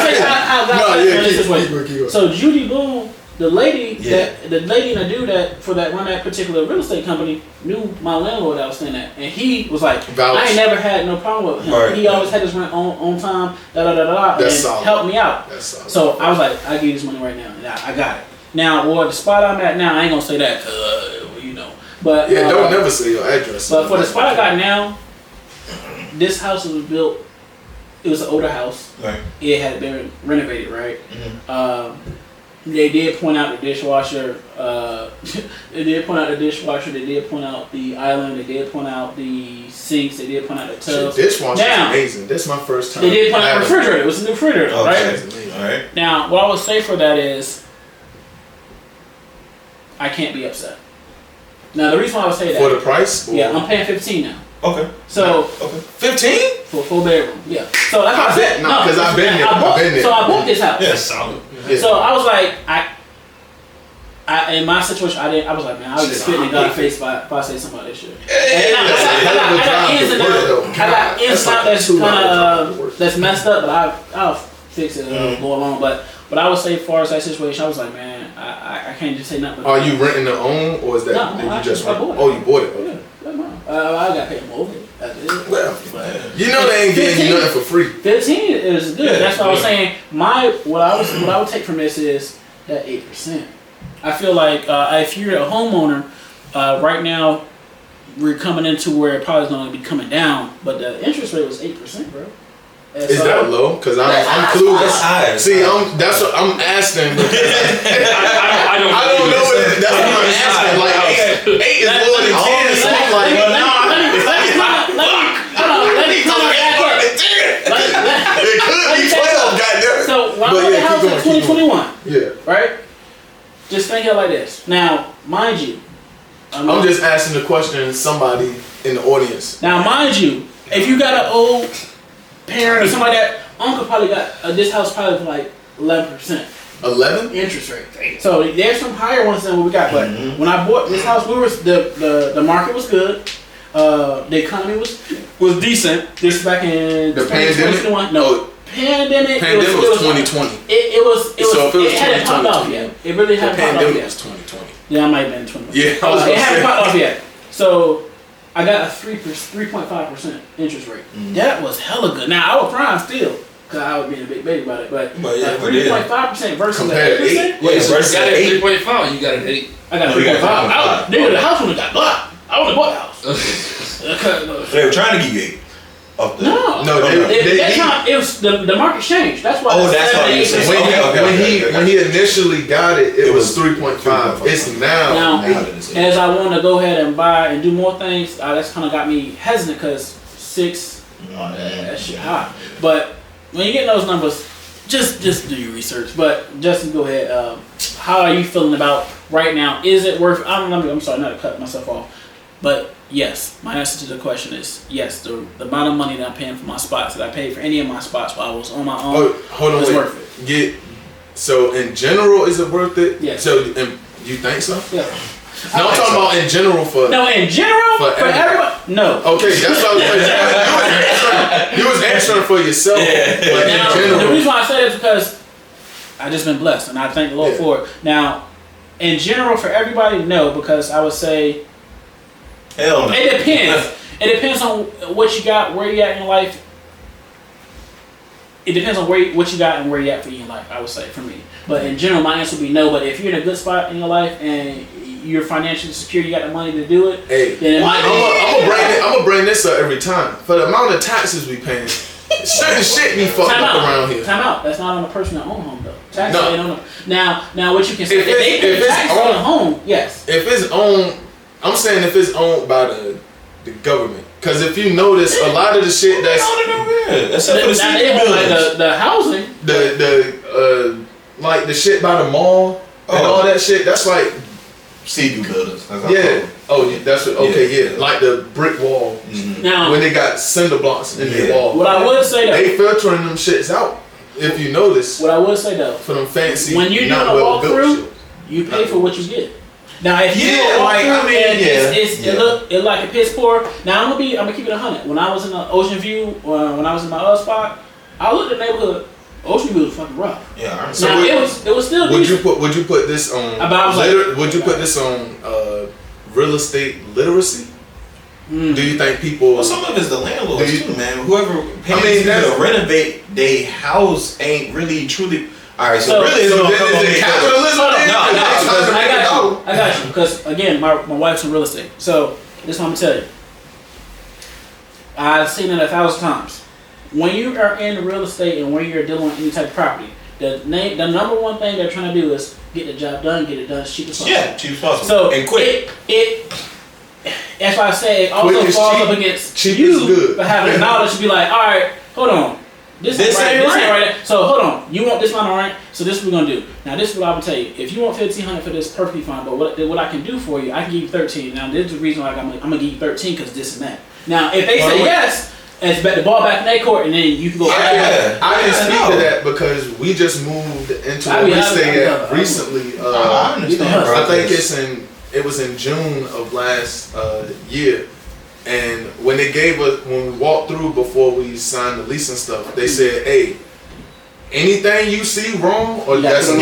[SPEAKER 3] tell you how I got this. So Judy Boom. The lady and the dude that run that particular real estate company knew my landlord that I was staying at, and he was like, I ain't never had no problem with him. Right. He always had his rent on time, and helped me out. So I was like, I give you this money right now, and I got it. Now, the spot I'm at now, I ain't gonna say that, but
[SPEAKER 2] don't never say your address.
[SPEAKER 3] But for the spot I got now, this house was built. It was an older house.
[SPEAKER 1] Right.
[SPEAKER 3] It had been renovated, right?
[SPEAKER 1] Mm-hmm.
[SPEAKER 3] They did point out the dishwasher. They did point out the dishwasher. They did point out the island. They did point out the sinks. They did point out the tubs.
[SPEAKER 2] Dishwasher is amazing. This is my first time.
[SPEAKER 3] They did point out the refrigerator. It was a new refrigerator, right?
[SPEAKER 1] All right.
[SPEAKER 3] Now, what I would say for that is, I can't be upset. Now the reason why I would say that
[SPEAKER 2] For the price? Or?
[SPEAKER 3] yeah, I'm paying $15 now.
[SPEAKER 1] Okay.
[SPEAKER 3] So
[SPEAKER 1] okay.
[SPEAKER 2] 15?
[SPEAKER 3] for a 4-bedroom, yeah. So that's what I said.
[SPEAKER 2] No, because I've been there.
[SPEAKER 3] So I bought this house.
[SPEAKER 1] Yeah, solid.
[SPEAKER 2] Yeah.
[SPEAKER 3] So I was like, I in my situation, I was like, man, I was spitting in God's face if I say something about this shit. And I got ins and outs. I got ins and outs that's kind of that's messed up, but I'll fix it and go along. But I would say, as far as that situation, I was like, man, I can't just say nothing.
[SPEAKER 2] Are you renting to own, or is that
[SPEAKER 3] No,
[SPEAKER 2] you just
[SPEAKER 3] I
[SPEAKER 2] rent?
[SPEAKER 3] bought it.
[SPEAKER 2] Oh, you bought it. Okay.
[SPEAKER 3] I got paid more.
[SPEAKER 2] Well, you know they ain't getting you nothing for free.
[SPEAKER 3] 15 is good.
[SPEAKER 1] Yeah,
[SPEAKER 3] That's what I was saying. What I would take from this is that 8%. I feel like if you're a homeowner, right now we're coming into where it probably is going to be coming down, but the interest rate was 8%, bro.
[SPEAKER 2] Is that low? Because I'm clueless.
[SPEAKER 1] That's high.
[SPEAKER 2] See, that's what I'm asking.
[SPEAKER 4] I
[SPEAKER 2] don't know what that's what I'm asking. Like 8 is lower than 10, so I'm like, well, no. It could be 12, goddamn.
[SPEAKER 3] So when I bought the house in 2021,
[SPEAKER 2] yeah,
[SPEAKER 3] right? Just think of it like this. Now, mind you,
[SPEAKER 2] I'm just asking the question. Somebody in the audience.
[SPEAKER 3] Now, mind you, if you got an old parent or somebody that uncle probably got this house probably for like 11%.
[SPEAKER 2] 11
[SPEAKER 3] interest rate. So there's some higher ones than what we got. But when I bought this house, the market was good. The economy was decent. This is back in
[SPEAKER 2] the pandemic.
[SPEAKER 3] No, pandemic.
[SPEAKER 2] Pandemic was 2020.
[SPEAKER 3] It hadn't popped off yet. It really hadn't popped off yet.
[SPEAKER 2] Was 2020.
[SPEAKER 3] Yeah, I might have been 2020.
[SPEAKER 2] Yeah,
[SPEAKER 3] it hadn't popped off yet. So I got a 3.5% interest rate. That was hella good. Now I was crying still. Cause I was being a big baby about it, but 3.5% versus 8%.
[SPEAKER 4] Wait, so you got a 3.5, you got an 8.
[SPEAKER 3] I got a 3.5. Nigga, the house would have got blocked. I would have bought the house.
[SPEAKER 1] They were trying to give you 8.
[SPEAKER 3] That time it was the market changed. That's why.
[SPEAKER 1] That's why you said
[SPEAKER 2] when he initially got it, it was 3.5. It's now.
[SPEAKER 3] As I want to go ahead and buy and do more things, that's kind of got me hesitant because 6, that shit high. But when you get those numbers, just do your research. But Justin, go ahead. How are you feeling about right now? Is it worth? I'm sorry, not to cut myself off, but yes, my answer to the question is yes. The amount of money that I'm paying for my spots, that I paid for any of my spots while I was on my own, was worth it.
[SPEAKER 2] So in general, is it worth it?
[SPEAKER 3] Yes.
[SPEAKER 2] So you think so?
[SPEAKER 3] Yeah.
[SPEAKER 2] No, I'm talking about in general for
[SPEAKER 3] everyone. No.
[SPEAKER 2] Okay, that's what I was You was answering for yourself.
[SPEAKER 1] Yeah.
[SPEAKER 2] But
[SPEAKER 3] now,
[SPEAKER 2] in general.
[SPEAKER 3] the reason why I say that is because I just been blessed and I thank the Lord for it. Now, in general for everybody, no, because I would say
[SPEAKER 1] hell no.
[SPEAKER 3] It depends. It depends on what you got, where you at in your life. It depends on what you got and where you at for your life, I would say, for me. But in general, my answer would be no. But if you're in a good spot in your life and you're financially secure, you got the money to do it.
[SPEAKER 2] Hey,
[SPEAKER 3] then
[SPEAKER 2] I'm gonna bring this up every time. For the amount of taxes we paying, certain shit be fucked up around here.
[SPEAKER 3] Time out. That's not on the person that own home though. Taxes ain't on them. Now what you can say? If they pay taxes on the home, yes.
[SPEAKER 2] If it's owned, I'm saying if it's owned by the government. Because if you notice, a lot of the shit
[SPEAKER 1] except for the city buildings,
[SPEAKER 3] the housing,
[SPEAKER 2] like the shit by the mall and all that shit, that's like
[SPEAKER 1] CB buildings.
[SPEAKER 2] That's what. Okay, yeah, like the brick wall. Mm-hmm. Now, when they got cinder blocks in their wall.
[SPEAKER 3] What I would say though,
[SPEAKER 2] they filtering them shits out. If you notice,
[SPEAKER 3] what I would say though,
[SPEAKER 2] for them fancy,
[SPEAKER 3] when you're doing a walkthrough, you pay for what you get. Now, if you walk through it like a piss poor. Now I'm gonna keep it 100. When I was in the Ocean View, when I was in my other spot, I looked at the neighborhood. Ocean View was fucking rough.
[SPEAKER 1] Yeah.
[SPEAKER 3] So now it was still.
[SPEAKER 2] Would you put this on? Would you put this on real estate literacy? Do you think people?
[SPEAKER 1] Well, some of it's the landlords too, man. Whoever pays to renovate their house ain't really truly. All right, so really,
[SPEAKER 2] is capitalism?
[SPEAKER 3] I got you. Because again, my wife's in real estate, so this is what I'm gonna tell you. I've seen it 1,000 times. When you are in real estate and when you're dealing with any type of property, the number one thing they're trying to do is get the job done, get it done as cheap as possible.
[SPEAKER 1] Yeah, cheap as possible.
[SPEAKER 3] So
[SPEAKER 1] and quick.
[SPEAKER 3] That's why I say it also falls up against you for having the knowledge to be like, all right, hold on, this ain't right. So hold on. you want this line, all right? So this is what we're gonna do. Now this is what I would tell you. If you want $1,500 for this, perfectly fine. But what I can do for you, I can give you 13. Now this is the reason why I'm gonna give you 13 because this and that. Now if they say yes, and it's the ball back in their court, and then you can go.
[SPEAKER 2] I can speak to that because we just moved into where we stay at recently.
[SPEAKER 1] I understand.
[SPEAKER 2] I think it was in June of last year. And when when we walked through before we signed the lease and stuff, they said, "Hey, anything you see wrong or that's not
[SPEAKER 1] do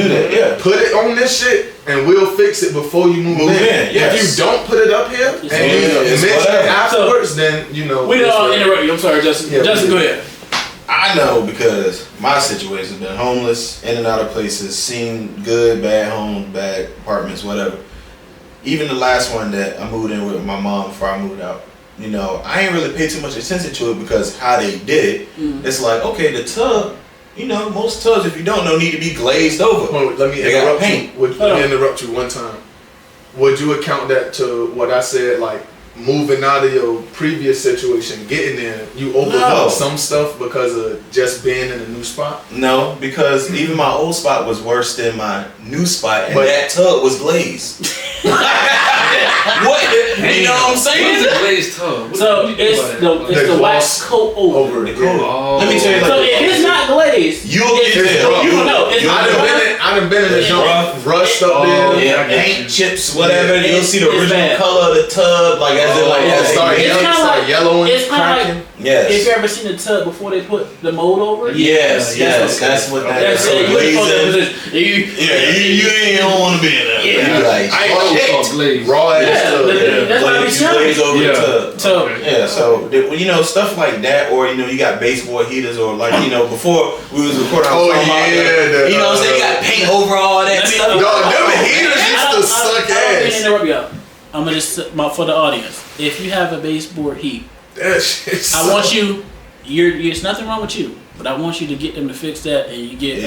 [SPEAKER 1] that. Put
[SPEAKER 2] it on this shit, and we'll fix it before you move in.
[SPEAKER 1] Yes.
[SPEAKER 2] If you don't put it up here and you mention it afterwards, then you know."
[SPEAKER 3] We didn't all interrupt you. I'm sorry, Justin.
[SPEAKER 2] Yeah,
[SPEAKER 3] Justin, go ahead.
[SPEAKER 1] I know because my situation has been homeless, in and out of places, seen good, bad homes, bad apartments, whatever. Even the last one that I moved in with my mom before I moved out, you know, I ain't really paid too much attention to it because how they did it. It's like, okay, the tub, you know, most tubs, if you don't know, need to be glazed over.
[SPEAKER 2] Well, let me interrupt you. Let me interrupt you one time. Would you account that to what I said, like moving out of your previous situation, getting there, you overlooked some stuff because of just being in a new spot?
[SPEAKER 1] No, because even my old spot was worse than my new spot, and that tub was glazed. What? You know what I'm saying?
[SPEAKER 4] It's a glazed tub.
[SPEAKER 3] So it's the wax coat over
[SPEAKER 1] the coat.
[SPEAKER 4] Oh.
[SPEAKER 1] Let me tell you.
[SPEAKER 3] So if it's not glazed,
[SPEAKER 1] you'll get there.
[SPEAKER 3] You don't know.
[SPEAKER 2] I done been in the junk, rushed up there.
[SPEAKER 1] Yeah, paint chips, whatever. You'll see the original color of the tub, like as
[SPEAKER 2] it start yellowing.
[SPEAKER 3] It's kind of like
[SPEAKER 1] yes.
[SPEAKER 3] If you ever seen the tub before they put the mold over it?
[SPEAKER 1] Yes, that's what that is. So glazing. You don't want to be in there.
[SPEAKER 3] Yeah.
[SPEAKER 1] Like,
[SPEAKER 2] raw ass tub.
[SPEAKER 3] That's why we
[SPEAKER 1] glaze over the tub.
[SPEAKER 3] Yeah,
[SPEAKER 1] so you know, stuff like that, or you know, you got baseboard heaters, or like, you know, before we was recording, you know, so you got paint over all that stuff.
[SPEAKER 2] Them heaters used to suck ass.
[SPEAKER 3] Interrupt y'all. I'm gonna just for the audience. If you have a baseboard heat, I want you. There's nothing wrong with you, but I want you to get them to fix that, and you get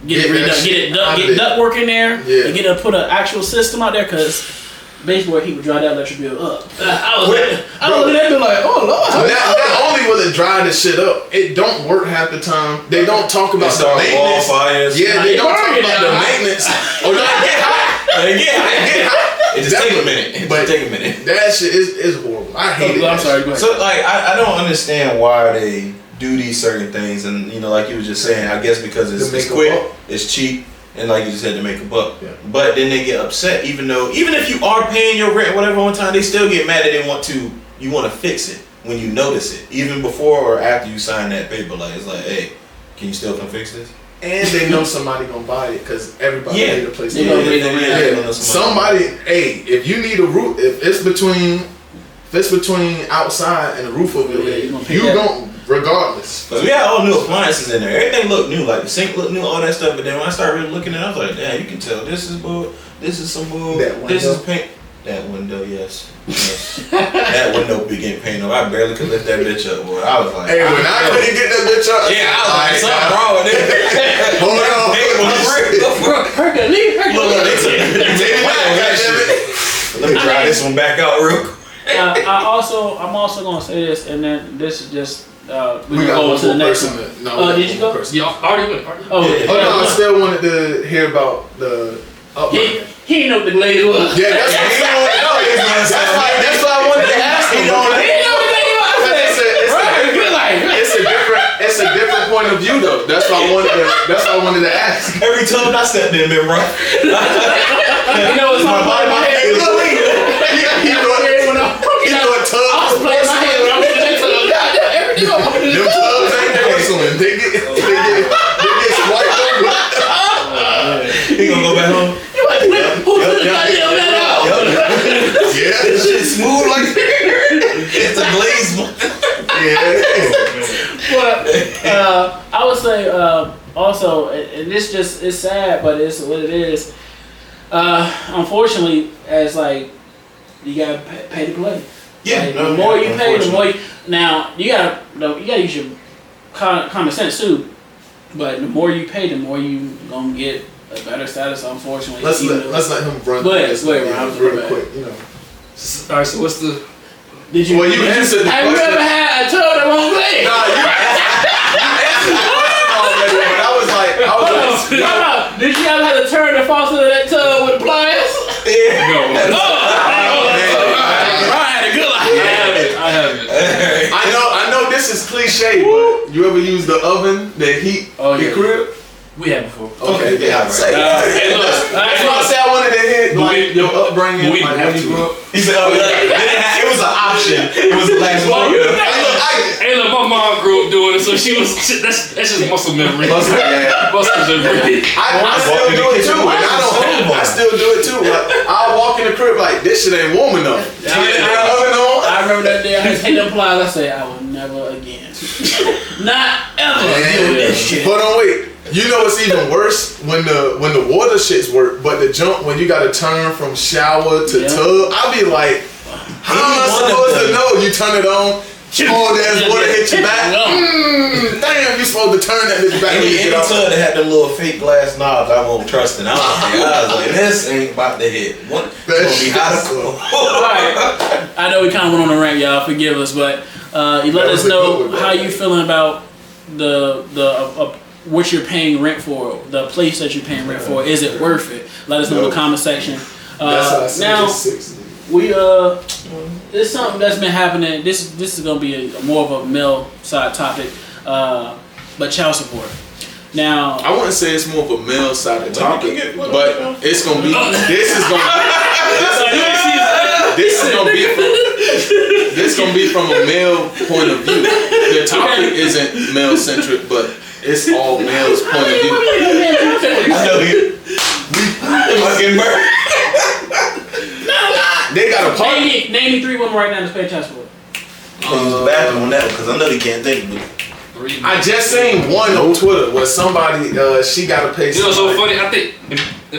[SPEAKER 3] get duct work in there, and get to put an actual system out there, because baseboard heat would dry that electric bill up. I was looking at it like, oh Lord.
[SPEAKER 2] Not only will it dry the shit up, it don't work half the time. They don't talk about the maintenance. Yeah, they don't talk about the maintenance. Oh, get hot.
[SPEAKER 1] It just take a minute.
[SPEAKER 2] That shit is horrible. I hate it.
[SPEAKER 3] I'm sorry. Go ahead.
[SPEAKER 1] So like, I don't understand why they do these certain things, and you know, like you were just saying, I guess because it's quick, it's cheap, and like you just said, to make a buck. Yeah. But then they get upset, even if you are paying your rent or whatever on time, they still get mad that you want to fix it when you notice it, even before or after you sign that paper. Like, it's like, hey, can you still come fix this?
[SPEAKER 2] And they know somebody gonna buy it because everybody need a place to
[SPEAKER 1] live.
[SPEAKER 2] Somebody, hey, if you need a roof, if it's between outside and the roof over your head, you gon' regardless.
[SPEAKER 1] Cause we had all new appliances in there. Everything looked new, like the sink looked new, all that stuff. But then when I started really looking at it, I was like, damn, you can tell this is wood, this is some wood, this is paint. That window, yes. That window be getting painted. I barely could lift that bitch up, boy. I was like,
[SPEAKER 2] hey, when I couldn't get that bitch up,
[SPEAKER 1] yeah, I was like, something wrong with it.
[SPEAKER 2] Hold on.
[SPEAKER 1] Let me try this one back out real quick.
[SPEAKER 3] I'm also gonna say this, and then this is just
[SPEAKER 2] we got
[SPEAKER 3] go
[SPEAKER 2] one
[SPEAKER 3] to the
[SPEAKER 2] more
[SPEAKER 3] next
[SPEAKER 2] person.
[SPEAKER 3] one.
[SPEAKER 2] No,
[SPEAKER 3] did you go?
[SPEAKER 4] Y'all already went.
[SPEAKER 2] I still wanted to hear about the.
[SPEAKER 3] He didn't know what the glaze was.
[SPEAKER 2] Yeah, that's why I wanted to ask him. He didn't know what the glaze was. It's a different point of view though. That's why I wanted to ask.
[SPEAKER 1] Every time I stepped in, been rough.
[SPEAKER 3] You know what's my part of my head?
[SPEAKER 2] You know what tub?
[SPEAKER 3] I was playing my head when I was in that tub.
[SPEAKER 2] Them tubs ain't porcelain. They get swiped over.
[SPEAKER 1] He gonna go back home. Yeah, this shit smooth like it's a glazed one.
[SPEAKER 3] But I would say also, and this just is sad, but it's what it is. Unfortunately, as like you gotta pay to play.
[SPEAKER 1] Yeah,
[SPEAKER 3] like, the more you pay, the more you gotta use your common sense too. But the more you pay, the more you gonna get a better status. Unfortunately,
[SPEAKER 2] let's let him run.
[SPEAKER 3] Real
[SPEAKER 2] quick. You know.
[SPEAKER 4] All right. So what's the?
[SPEAKER 3] Have you ever had a tub that won't glaze?
[SPEAKER 2] Nah, cliche, but you ever use the oven that heat the crib?
[SPEAKER 3] We have before.
[SPEAKER 2] Okay, yeah.
[SPEAKER 3] Hey, look.
[SPEAKER 2] That's why I say I wanted to hit like your upbringing.
[SPEAKER 4] We
[SPEAKER 2] like,
[SPEAKER 4] have
[SPEAKER 2] when you
[SPEAKER 4] to.
[SPEAKER 2] grew up.
[SPEAKER 1] He said, "Oh, it was an option. It was the last one."
[SPEAKER 4] Hey, look, my mom grew up doing it, so she was. That's just muscle memory.
[SPEAKER 1] Muscle
[SPEAKER 4] memory.
[SPEAKER 2] I still do it too. I still do it too. Like, I'll walk in the crib like this shit ain't warm enough.
[SPEAKER 3] I remember that day I had to hit them plies. I said I will never again. Not ever doing this shit.
[SPEAKER 2] Hold on, wait. You know what's even worse when the water shits work, but the jump when you gotta turn from shower to tub, I be like, how am I supposed to know? You turn it on, cold ass water hit your back. Damn, you supposed to turn that bitch back when you get
[SPEAKER 1] Any
[SPEAKER 2] out.
[SPEAKER 1] tub that had them little fake glass knobs, I won't trust it. I was like, this ain't about to hit. It's gonna be hot as cold.
[SPEAKER 3] Alright. I know we kind of went on a rant, y'all. Forgive us, but you let us know how you feeling about the what you're paying rent for, the place that you're paying rent for. Is it worth it? Let us know in the comment section. Now we it's something that's been happening. This is gonna be more of a male side topic, but child support. Now
[SPEAKER 2] I wouldn't say it's more of a male side topic, but it's gonna be. This is gonna be from a male point of view. The topic isn't male centric, but it's all male's point of view.
[SPEAKER 1] I know you. Fucking bird.
[SPEAKER 2] They got a party.
[SPEAKER 3] Name me 3 women right now that's paying child support.
[SPEAKER 1] Use the bathroom on that one because I know he can't think of it.
[SPEAKER 2] I just seen one on Twitter where somebody she gotta pay.
[SPEAKER 4] You know, so funny. I think.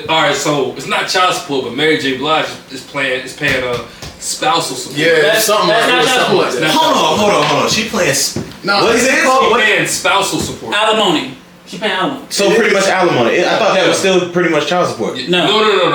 [SPEAKER 4] All right, so it's not child support, but Mary J. Blige is paying spousal support.
[SPEAKER 2] Yeah,
[SPEAKER 3] that's
[SPEAKER 2] something like that.
[SPEAKER 1] Hold on. She playing.
[SPEAKER 2] No,
[SPEAKER 1] what is it called?
[SPEAKER 4] She paying spousal support.
[SPEAKER 3] Alimony. She paying alimony.
[SPEAKER 1] So pretty much alimony. I thought that was still pretty much child support.
[SPEAKER 4] No.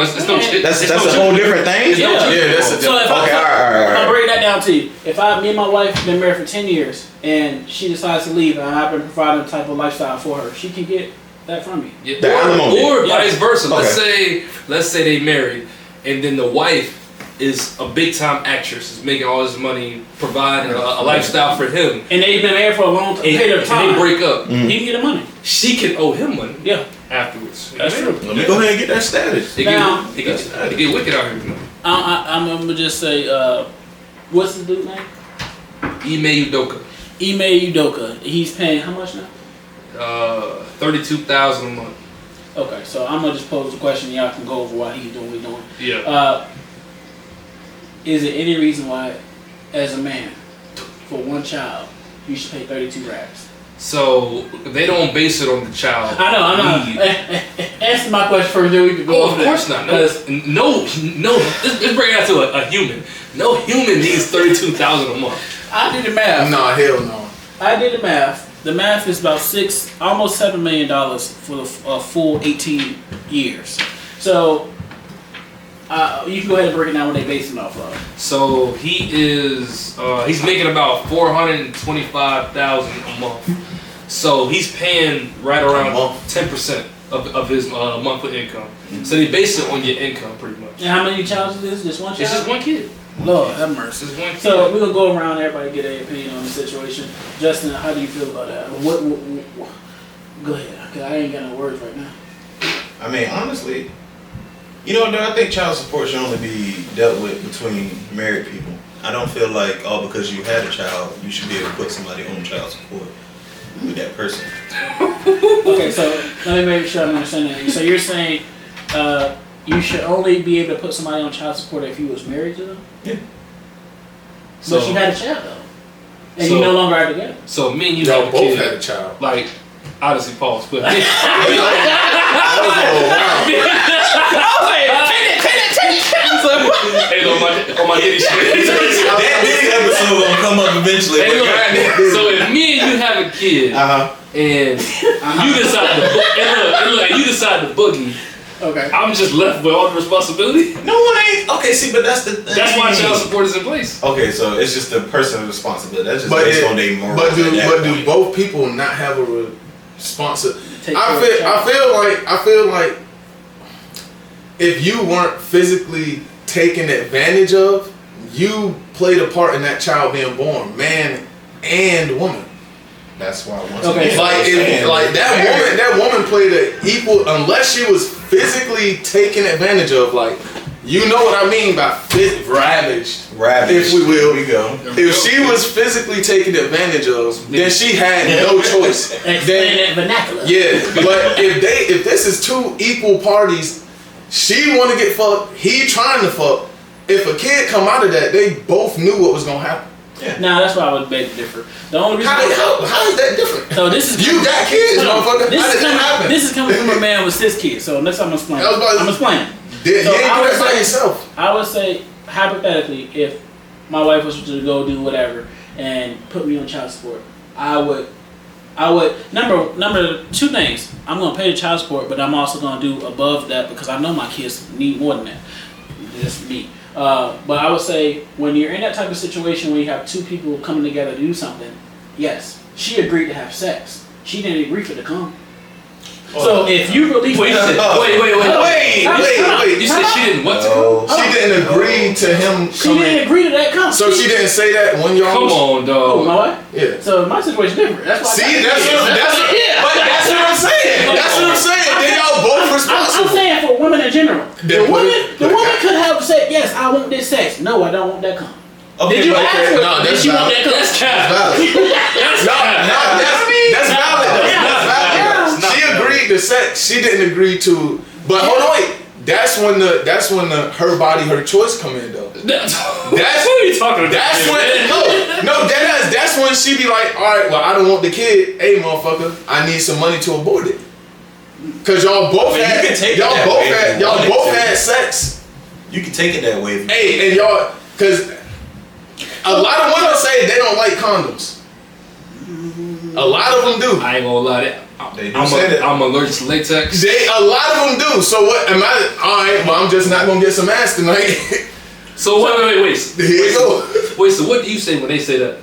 [SPEAKER 4] That's
[SPEAKER 1] a whole different thing.
[SPEAKER 2] That's a different.
[SPEAKER 3] So if
[SPEAKER 1] all right.
[SPEAKER 3] I'll break that down to you. If me and my wife have been married for 10 years and she decides to leave and I've been providing a type of lifestyle for her, she can get that from me.
[SPEAKER 4] Yeah.
[SPEAKER 1] The alimony.
[SPEAKER 4] Or vice versa.
[SPEAKER 1] Okay.
[SPEAKER 4] Let's say they married, and then the wife is a big time actress, is making all this money, providing a lifestyle for him.
[SPEAKER 3] And they've been married for a long period of time.
[SPEAKER 4] And they break up.
[SPEAKER 3] He can get the money.
[SPEAKER 4] She can owe him money.
[SPEAKER 3] Yeah.
[SPEAKER 4] Afterwards.
[SPEAKER 3] That's true.
[SPEAKER 1] Let me go ahead and get that status.
[SPEAKER 4] It get wicked out here.
[SPEAKER 3] I'm gonna just say, what's the dude's name?
[SPEAKER 4] Ime Udoka.
[SPEAKER 3] Ime Udoka. He's paying how much now?
[SPEAKER 4] $32,000 a month.
[SPEAKER 3] Okay, so I'm gonna just pose the question. Y'all can go over why he's doing what he's doing.
[SPEAKER 4] Yeah.
[SPEAKER 3] Is there any reason why, as a man, for one child, you should pay 32 racks?
[SPEAKER 4] So they don't base it on the child.
[SPEAKER 3] I know. Answer my question first, then we can go.
[SPEAKER 4] Of course not. No. Let's bring it out to a human. No human needs $32,000 a month.
[SPEAKER 3] I did the math.
[SPEAKER 2] Nah, hell no.
[SPEAKER 3] I did the math. The math is about almost $7 million for the full 18 years. So you can go ahead and break it down what they base it off of.
[SPEAKER 4] So he's making about $425,000 a month. So he's paying right around 10% of his monthly income. So they base it on your income pretty much.
[SPEAKER 3] And how many child is this? Just one child?
[SPEAKER 4] It's just one kid.
[SPEAKER 3] Lord have mercy.
[SPEAKER 4] Just one kid.
[SPEAKER 3] So we're gonna go around, everybody get their opinion on the situation. Justin, how do you feel about that? What go ahead, cause I ain't got no words right now.
[SPEAKER 1] I mean, honestly, you know, I think child support should only be dealt with between married people. I don't feel like because you had a child, you should be able to put somebody on child support with that person.
[SPEAKER 3] Okay, so let me make sure I'm understanding. So you're saying you should only be able to put somebody on child support if you was married to them?
[SPEAKER 1] Yeah.
[SPEAKER 3] But you had a child though, and you no longer are together.
[SPEAKER 4] So me and you
[SPEAKER 2] Y'all
[SPEAKER 4] have a
[SPEAKER 2] both
[SPEAKER 4] kid.
[SPEAKER 2] had a child.
[SPEAKER 4] Like, honestly, pause. But hey, on my Diddy shit.
[SPEAKER 1] That Diddy episode gonna come up eventually.
[SPEAKER 4] Hey, look, so if me and you have a kid, and you decide to boogie,
[SPEAKER 3] okay,
[SPEAKER 4] I'm just left with all the responsibility.
[SPEAKER 1] No one ain't. Okay, see, but that's the thing.
[SPEAKER 4] That's why child support is in place.
[SPEAKER 1] Okay, so it's just the person's responsibility. That's just based on their morals.
[SPEAKER 2] But do both people not have a responsibility? I feel like if you weren't physically taken advantage of, you played a part in that child being born, man and woman.
[SPEAKER 1] That's why once
[SPEAKER 3] Okay.
[SPEAKER 1] again,
[SPEAKER 2] Like that woman played an equal, unless she was physically taken advantage of. Like, you know what I mean by ravaged, if we will.
[SPEAKER 1] Here we go.
[SPEAKER 2] If she was physically taken advantage of, then she had no choice.
[SPEAKER 3] Explain that vernacular.
[SPEAKER 2] Yeah, but if this is two equal parties, she want to get fucked, he trying to fuck. If a kid come out of that, they both knew what was gonna happen.
[SPEAKER 3] Yeah. Now that's why I would beg to differ. The only reason
[SPEAKER 2] How is that different?
[SPEAKER 3] so this is
[SPEAKER 2] You got kids, motherfucker. How did that happen?
[SPEAKER 3] This is coming from a man with 6 kids. So next time I'm explaining. I'm explaining.
[SPEAKER 2] You ain't do that by yourself.
[SPEAKER 3] I would say hypothetically, if my wife was to go do whatever and put me on child support, I would number 2 things. I'm gonna pay the child support, but I'm also gonna do above that because I know my kids need more than that. Just me. But I would say when you're in that type of situation where you have 2 people coming together to do something, yes, she agreed to have sex. She didn't agree for the come. So if you release,
[SPEAKER 4] Wait. You said she didn't what to come?
[SPEAKER 2] She didn't agree to him.
[SPEAKER 3] She didn't agree to that come.
[SPEAKER 2] So she didn't say that when y'all.
[SPEAKER 4] Come on,
[SPEAKER 3] Oh,
[SPEAKER 4] dog.
[SPEAKER 3] my wife?
[SPEAKER 2] Yeah.
[SPEAKER 3] So my situation different. That's why.
[SPEAKER 2] See, that's what I'm saying. That's what I'm saying. Then y'all both
[SPEAKER 3] I'm
[SPEAKER 2] responsible.
[SPEAKER 3] saying for women in general. The woman
[SPEAKER 2] but-
[SPEAKER 3] could have said, yes, I want this sex. No, I don't want that cum.
[SPEAKER 1] Okay,
[SPEAKER 3] Did you
[SPEAKER 1] but
[SPEAKER 3] ask her?
[SPEAKER 2] No,
[SPEAKER 3] Did
[SPEAKER 2] that's
[SPEAKER 3] she want
[SPEAKER 2] valid.
[SPEAKER 3] that cum?
[SPEAKER 4] That's cap.
[SPEAKER 2] Valid. That's valid. Though. That's valid. She agreed to sex. She didn't agree to. But hold on, wait. That's when the her body, her choice come in though.
[SPEAKER 4] What are you talking about?
[SPEAKER 2] That's when that's when she be like, all right, well, I don't want the kid. Hey, motherfucker, I need some money to abort it. Cause y'all both had sex.
[SPEAKER 1] You can take it that way.
[SPEAKER 2] Hey, and y'all, cause a lot of women say they don't like condoms. A lot of them do.
[SPEAKER 4] I ain't gonna lie. I'm allergic to latex.
[SPEAKER 2] A lot of them do. So what? Am I? All right. Well, I'm just not gonna get some ass tonight.
[SPEAKER 4] So wait.
[SPEAKER 2] Here you go.
[SPEAKER 4] Wait. So what do you say when they say that?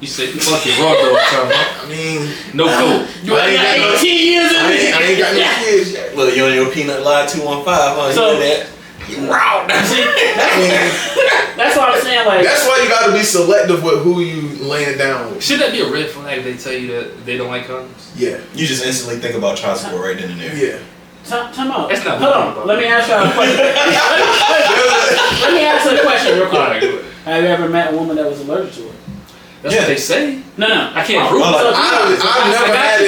[SPEAKER 4] You say fucking raw dog time, huh?
[SPEAKER 2] I mean,
[SPEAKER 4] no cool.
[SPEAKER 2] I ain't got no
[SPEAKER 3] 18 years in
[SPEAKER 2] I ain't got no kids yet.
[SPEAKER 1] Look, you on your peanut lie 215, huh?
[SPEAKER 3] So-
[SPEAKER 1] You know that? Wow.
[SPEAKER 3] That's what I'm saying. Like,
[SPEAKER 2] That's why you gotta be selective with who you laying down with.
[SPEAKER 4] Should that be a red flag if they tell you that they don't like condoms?
[SPEAKER 2] Yeah.
[SPEAKER 1] You just instantly think about child support right then and there.
[SPEAKER 2] Yeah.
[SPEAKER 3] time out.
[SPEAKER 4] That's not
[SPEAKER 3] Hold
[SPEAKER 4] what I'm
[SPEAKER 3] on.
[SPEAKER 4] about.
[SPEAKER 3] Let me ask y'all a question. Let me ask you a question real quick.
[SPEAKER 4] Alright, go ahead.
[SPEAKER 3] Have you ever met a woman that was allergic to it?
[SPEAKER 4] That's what they say.
[SPEAKER 3] No.
[SPEAKER 4] I can't prove
[SPEAKER 1] well,
[SPEAKER 4] it.
[SPEAKER 2] I've never had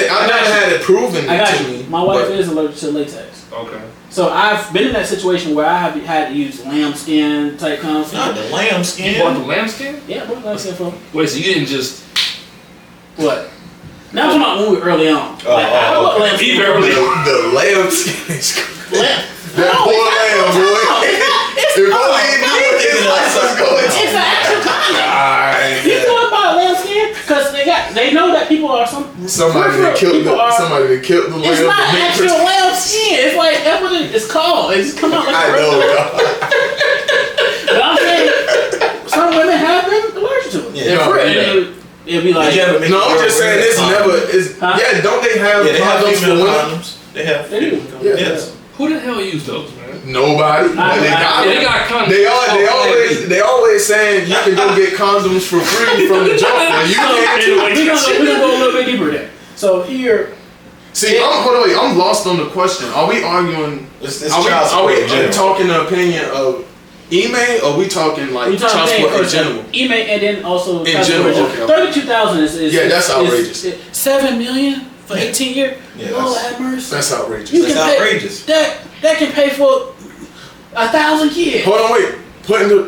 [SPEAKER 2] it proven
[SPEAKER 3] I got
[SPEAKER 2] to
[SPEAKER 3] you.
[SPEAKER 2] me.
[SPEAKER 3] My wife
[SPEAKER 2] but-
[SPEAKER 3] is allergic to latex.
[SPEAKER 4] Okay.
[SPEAKER 3] So I've been in that situation where I have had to use lambskin type condoms.
[SPEAKER 1] Not the lamb skin.
[SPEAKER 4] You bought the lambskin?
[SPEAKER 3] Yeah, I bought lambskin for
[SPEAKER 4] Wait, so you didn't just...
[SPEAKER 3] what? Now I'm talking about when we were early on. I bought lambskin.
[SPEAKER 4] Even early.
[SPEAKER 2] The lamb skin is crazy. That
[SPEAKER 3] No,
[SPEAKER 2] poor
[SPEAKER 3] it's
[SPEAKER 2] lamb, boy.
[SPEAKER 3] It's
[SPEAKER 2] If only he knew what his life was going to.
[SPEAKER 3] It's an actual condom. You know about lambskin? Because they know that people are
[SPEAKER 2] Somebody that killed the lamb.
[SPEAKER 3] It's not actual lambskin. It's like that's what it's called. It's come out like
[SPEAKER 2] I
[SPEAKER 3] a
[SPEAKER 2] know,
[SPEAKER 3] regular.
[SPEAKER 2] dog.
[SPEAKER 3] But I'm saying some women have been allergic to it.
[SPEAKER 1] Yeah.
[SPEAKER 3] They're
[SPEAKER 2] No,
[SPEAKER 3] free.
[SPEAKER 2] yeah.
[SPEAKER 3] It'll be like
[SPEAKER 1] Did you ever make
[SPEAKER 2] No, I'm
[SPEAKER 1] your
[SPEAKER 2] just saying
[SPEAKER 1] girl
[SPEAKER 2] this
[SPEAKER 1] wear
[SPEAKER 2] never
[SPEAKER 1] condoms?
[SPEAKER 2] is.
[SPEAKER 3] Huh?
[SPEAKER 2] Yeah, don't they have
[SPEAKER 1] Yeah, they have
[SPEAKER 2] condoms for
[SPEAKER 1] female
[SPEAKER 2] women?
[SPEAKER 1] condoms. They have
[SPEAKER 3] They do.
[SPEAKER 1] female condoms.
[SPEAKER 2] Yeah.
[SPEAKER 1] Yes.
[SPEAKER 4] Who the hell used those, man?
[SPEAKER 2] Nobody. They got
[SPEAKER 4] They
[SPEAKER 2] them.
[SPEAKER 4] got condoms.
[SPEAKER 2] They always saying you can go get condoms for free from the jump when you can't too.
[SPEAKER 3] we're gonna go a little bit deeper there. So here,
[SPEAKER 2] See, I'm lost on the question. Are we arguing?
[SPEAKER 1] It's
[SPEAKER 2] Are
[SPEAKER 1] child support
[SPEAKER 2] we
[SPEAKER 1] in general.
[SPEAKER 2] talking the opinion of Ime, or we talking like
[SPEAKER 3] we
[SPEAKER 2] child
[SPEAKER 3] talking
[SPEAKER 2] support in
[SPEAKER 3] first,
[SPEAKER 2] general?
[SPEAKER 3] email and then also
[SPEAKER 2] In
[SPEAKER 3] child
[SPEAKER 2] general,
[SPEAKER 3] support.
[SPEAKER 2] okay.
[SPEAKER 3] 32,000 is
[SPEAKER 2] Yeah, that's outrageous.
[SPEAKER 3] 7 million for 18 years.
[SPEAKER 1] Yeah,
[SPEAKER 3] Lord
[SPEAKER 1] that's-
[SPEAKER 3] have mercy.
[SPEAKER 2] That's outrageous.
[SPEAKER 3] You
[SPEAKER 1] That's
[SPEAKER 3] can pay-
[SPEAKER 1] outrageous.
[SPEAKER 3] That can pay for 1,000 kids.
[SPEAKER 2] Hold on, wait.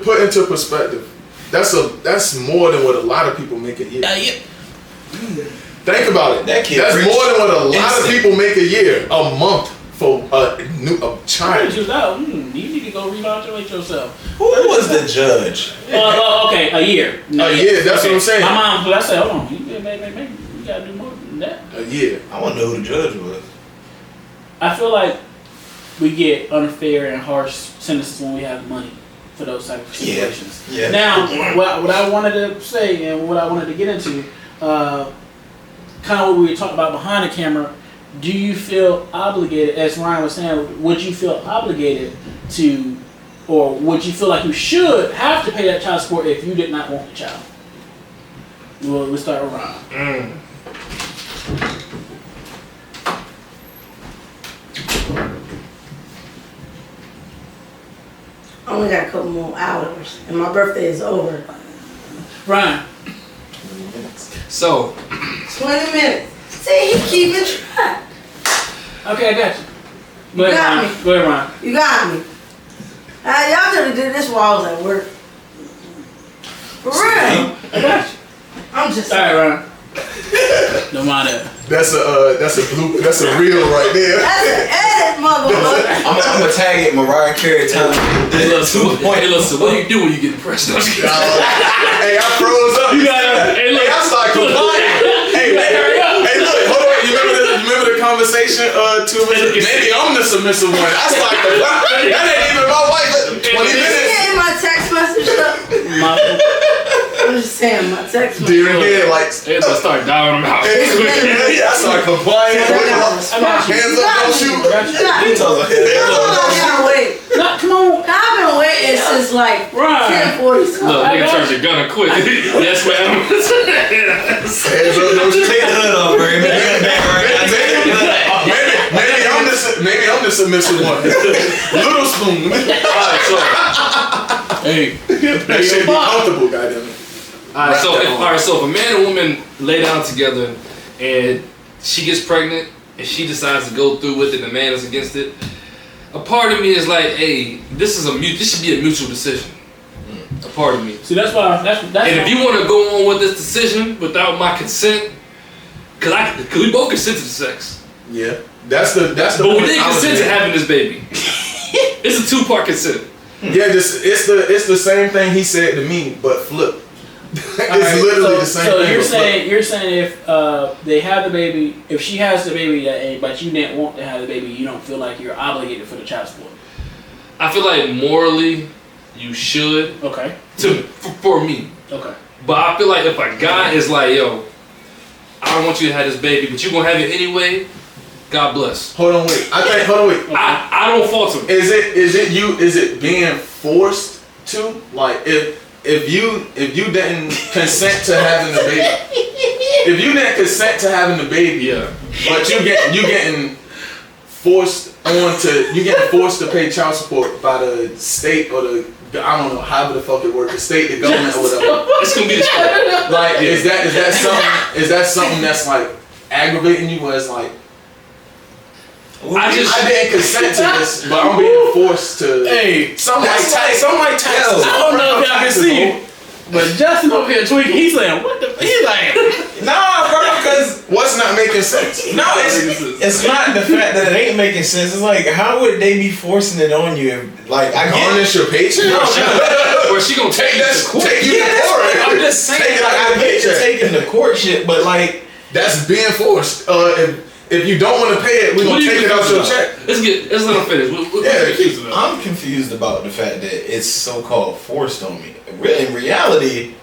[SPEAKER 2] Put into perspective. That's more than what a lot of people make a year.
[SPEAKER 3] Yeah.
[SPEAKER 2] Think about it.
[SPEAKER 1] That kid
[SPEAKER 2] That's
[SPEAKER 1] rich.
[SPEAKER 2] more than what a lot of
[SPEAKER 1] Instant.
[SPEAKER 2] people make a year, a month for a child.
[SPEAKER 3] You need to go remodulate yourself.
[SPEAKER 1] Who was the judge?
[SPEAKER 3] Okay, a year.
[SPEAKER 2] A year, that's what I'm saying.
[SPEAKER 3] My mom, I said, hold on, maybe you gotta do more than that.
[SPEAKER 2] A year.
[SPEAKER 1] I want to know who the judge was.
[SPEAKER 3] I feel like we get unfair and harsh sentences when we have money for those type of situations.
[SPEAKER 1] Yeah.
[SPEAKER 3] Now, what I wanted to say and what I wanted to get into, kind of what we were talking about behind the camera, do you feel obligated, as Ryan was saying, would you feel obligated to, or would you feel like you should have to pay that child support if you did not want the child? We'll start with Ron.
[SPEAKER 5] I only got a couple more hours, and my birthday is over.
[SPEAKER 3] Ryan.
[SPEAKER 4] So
[SPEAKER 5] 20 minutes. See, he keeping track.
[SPEAKER 3] Okay, I got you.
[SPEAKER 5] You got me.
[SPEAKER 3] Go ahead, Ron.
[SPEAKER 5] You got me. Y'all could have did this while I was at work. For real.
[SPEAKER 3] I got you.
[SPEAKER 5] I'm just
[SPEAKER 3] All right, Ron. No mind that.
[SPEAKER 2] That's a reel right there.
[SPEAKER 5] That's an edit, motherfucker.
[SPEAKER 1] I'm gonna tag it Mariah Carey time.
[SPEAKER 4] hey, listen, what do you do when you get depressed?
[SPEAKER 2] Hey, I froze up. Hey, I started complying. Hey, look, hold on. You remember the conversation? Maybe I'm the submissive one. I started complying. That ain't even my wife. 20
[SPEAKER 5] You
[SPEAKER 2] minutes.
[SPEAKER 5] getting my text message up? I'm just saying, my text message.
[SPEAKER 2] Dear again, like.
[SPEAKER 4] Hey, let's start dialing them out.
[SPEAKER 2] I started complying. Hands up, don't shoot.
[SPEAKER 5] I gotta wait.
[SPEAKER 3] No, come on.
[SPEAKER 5] I've been waiting since like 10:40.
[SPEAKER 4] Look, nigga turned the gun quick. Yes, ma'am.
[SPEAKER 2] Hands up, don't shoot.
[SPEAKER 1] Take the hood off, bro.
[SPEAKER 2] Maybe I'm the submissive one. Little spoon.
[SPEAKER 4] Alright, so
[SPEAKER 3] Hey.
[SPEAKER 2] That shit be comfortable, goddamn it.
[SPEAKER 4] Alright, so if a man and woman lay down together and she gets pregnant and she decides to go through with it and the man is against it, a part of me is like, hey, this should be a mutual decision. A part of me.
[SPEAKER 3] See, that's why. That's
[SPEAKER 4] and if you want to go on with this decision without my consent, cause we both consent to the sex.
[SPEAKER 2] Yeah. That's the
[SPEAKER 4] But we didn't consent to having this baby. It's a 2-part consent.
[SPEAKER 2] Yeah, it's the same thing he said to me, but flip. It's literally the same thing.
[SPEAKER 3] So you're saying if they have the baby, if she has the baby, but you didn't want to have the baby, you don't feel like you're obligated for the child support.
[SPEAKER 4] I feel like morally you should.
[SPEAKER 3] Okay.
[SPEAKER 4] For me.
[SPEAKER 3] Okay.
[SPEAKER 4] But I feel like if a guy is like, yo, I don't want you to have this baby, but you're gonna have it anyway, God bless.
[SPEAKER 2] Hold on, wait.
[SPEAKER 4] I don't fault him.
[SPEAKER 2] Is it being forced to? Like if you didn't consent to having the baby. If you didn't consent to having the baby,
[SPEAKER 4] yeah.
[SPEAKER 2] But you getting forced to pay child support by the state or the, I don't know, however the fuck it works, the state, the government, or whatever.
[SPEAKER 4] It's gonna be the state.
[SPEAKER 2] Like, is that something that's like aggravating you? Where it's like, I didn't consent to this, but I'm being forced to.
[SPEAKER 3] Hey,
[SPEAKER 2] some like taxes.
[SPEAKER 3] I don't know if y'all can see you, but Justin over here tweaking. He's saying, "What the?" He's like,
[SPEAKER 1] Nah, bro, because
[SPEAKER 2] what's not making sense?
[SPEAKER 1] no, it's not the fact that it ain't making sense. It's like, how would they be forcing it on you? If, like, I
[SPEAKER 2] garnish your paycheck.
[SPEAKER 4] Or she gonna take that to court.
[SPEAKER 2] Take you to court.
[SPEAKER 1] I'm just saying, like, I get you taking the court shit, but like,
[SPEAKER 2] that's being forced. If you don't want to pay it, we're gonna take it out your check.
[SPEAKER 4] Let's let them finish.
[SPEAKER 1] I'm confused about the fact that it's so-called forced on me. In reality,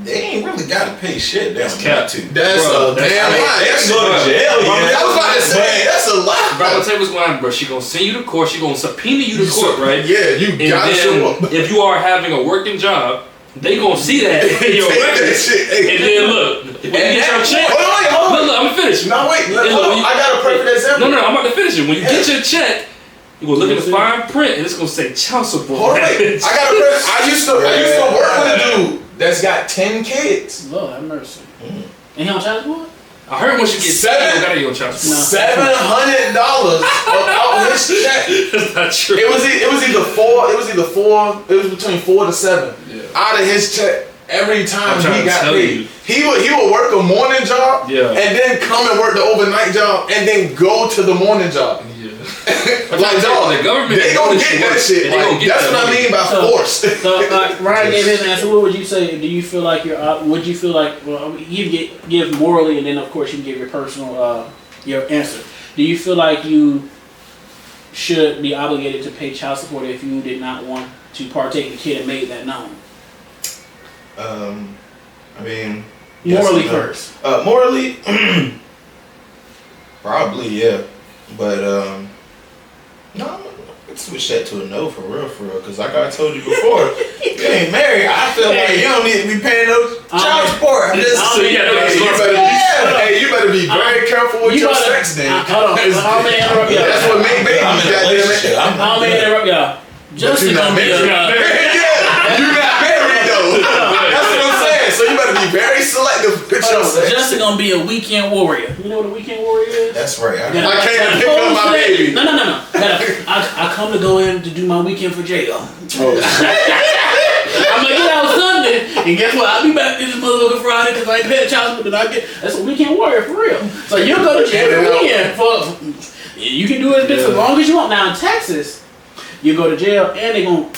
[SPEAKER 1] they ain't really gotta pay shit. That's
[SPEAKER 2] damn lie.
[SPEAKER 1] They can go to jail.
[SPEAKER 2] I was about to say that's a lie.
[SPEAKER 4] Bro, I'll tell you what's going on, bro. She gonna send you to court. She gonna subpoena you to court, right?
[SPEAKER 2] Yeah, you gotta show up.
[SPEAKER 4] If you are having a working job, they gonna see that in your records. And then look, when you get your check.
[SPEAKER 2] Hold on.
[SPEAKER 4] Look, I'm gonna finish.
[SPEAKER 2] No, wait. I got a perfect example.
[SPEAKER 4] No, I'm about to finish it. When you get your check, you gonna look at the fine print and it's gonna say child support.
[SPEAKER 2] Hold on, wait. I used to work with a dude that's got 10 kids.
[SPEAKER 3] Lord have mercy. And he on child support?
[SPEAKER 4] I heard once you get $700 on child support.
[SPEAKER 2] $700 out his check.
[SPEAKER 4] That's not true.
[SPEAKER 2] It was between 4 to 7 out of his check every time he got paid. He would work a morning job and then come and work the overnight job and then go to the morning job. Like, dog,
[SPEAKER 4] the government,
[SPEAKER 2] they gonna get that shit. Like, that's what I mean by forced.
[SPEAKER 3] So, Ryan gave his answer. What would you say? Do you feel like would you feel like? Well, you give morally, and then of course you can give your personal your answer. Do you feel like you should be obligated to pay child support if you did not want to partake in the kid and made that known?
[SPEAKER 1] I mean,
[SPEAKER 3] morally first.
[SPEAKER 1] Morally, probably yeah, but no, switch that to a no for real, because like I told you before, if you ain't married, I feel like you don't need to be paying no child support. You
[SPEAKER 2] better be very careful with your sex then.
[SPEAKER 3] Hold on, I'm gonna interrupt y'all.
[SPEAKER 2] That's what made babies.
[SPEAKER 1] I'm in a relationship.
[SPEAKER 3] I'm gonna interrupt y'all. Justin gonna be
[SPEAKER 2] you're not married though. That's what I'm saying. So you better be very selective with your sex.
[SPEAKER 3] Justin gonna be a weekend warrior. You know what a weekend warrior is?
[SPEAKER 1] That's right.
[SPEAKER 2] I can't pick up my baby.
[SPEAKER 3] No. I come to go in to do my weekend for jail. I'm gonna get out Sunday, and guess what? I'll be back this motherfucker Friday because I ain't paid child support. That's a weekend warrior for real. So you'll go to jail every weekend for. You can do it as long as you want. Now in Texas, you go to jail and they're gonna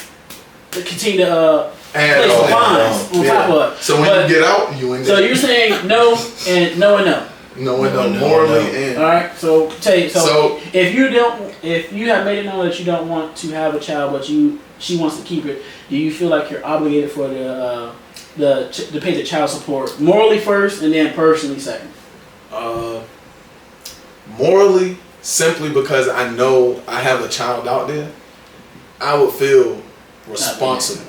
[SPEAKER 3] continue to place the fines on top of it.
[SPEAKER 2] So when you get out, you ain't.
[SPEAKER 3] So you're saying no and no and no.
[SPEAKER 2] No, morally and.
[SPEAKER 3] All right. So if you have made it known that you don't want to have a child, but she wants to keep it, do you feel like you're obligated for to pay the child support morally first and then personally second?
[SPEAKER 2] Morally, simply because I know I have a child out there, I would feel responsible.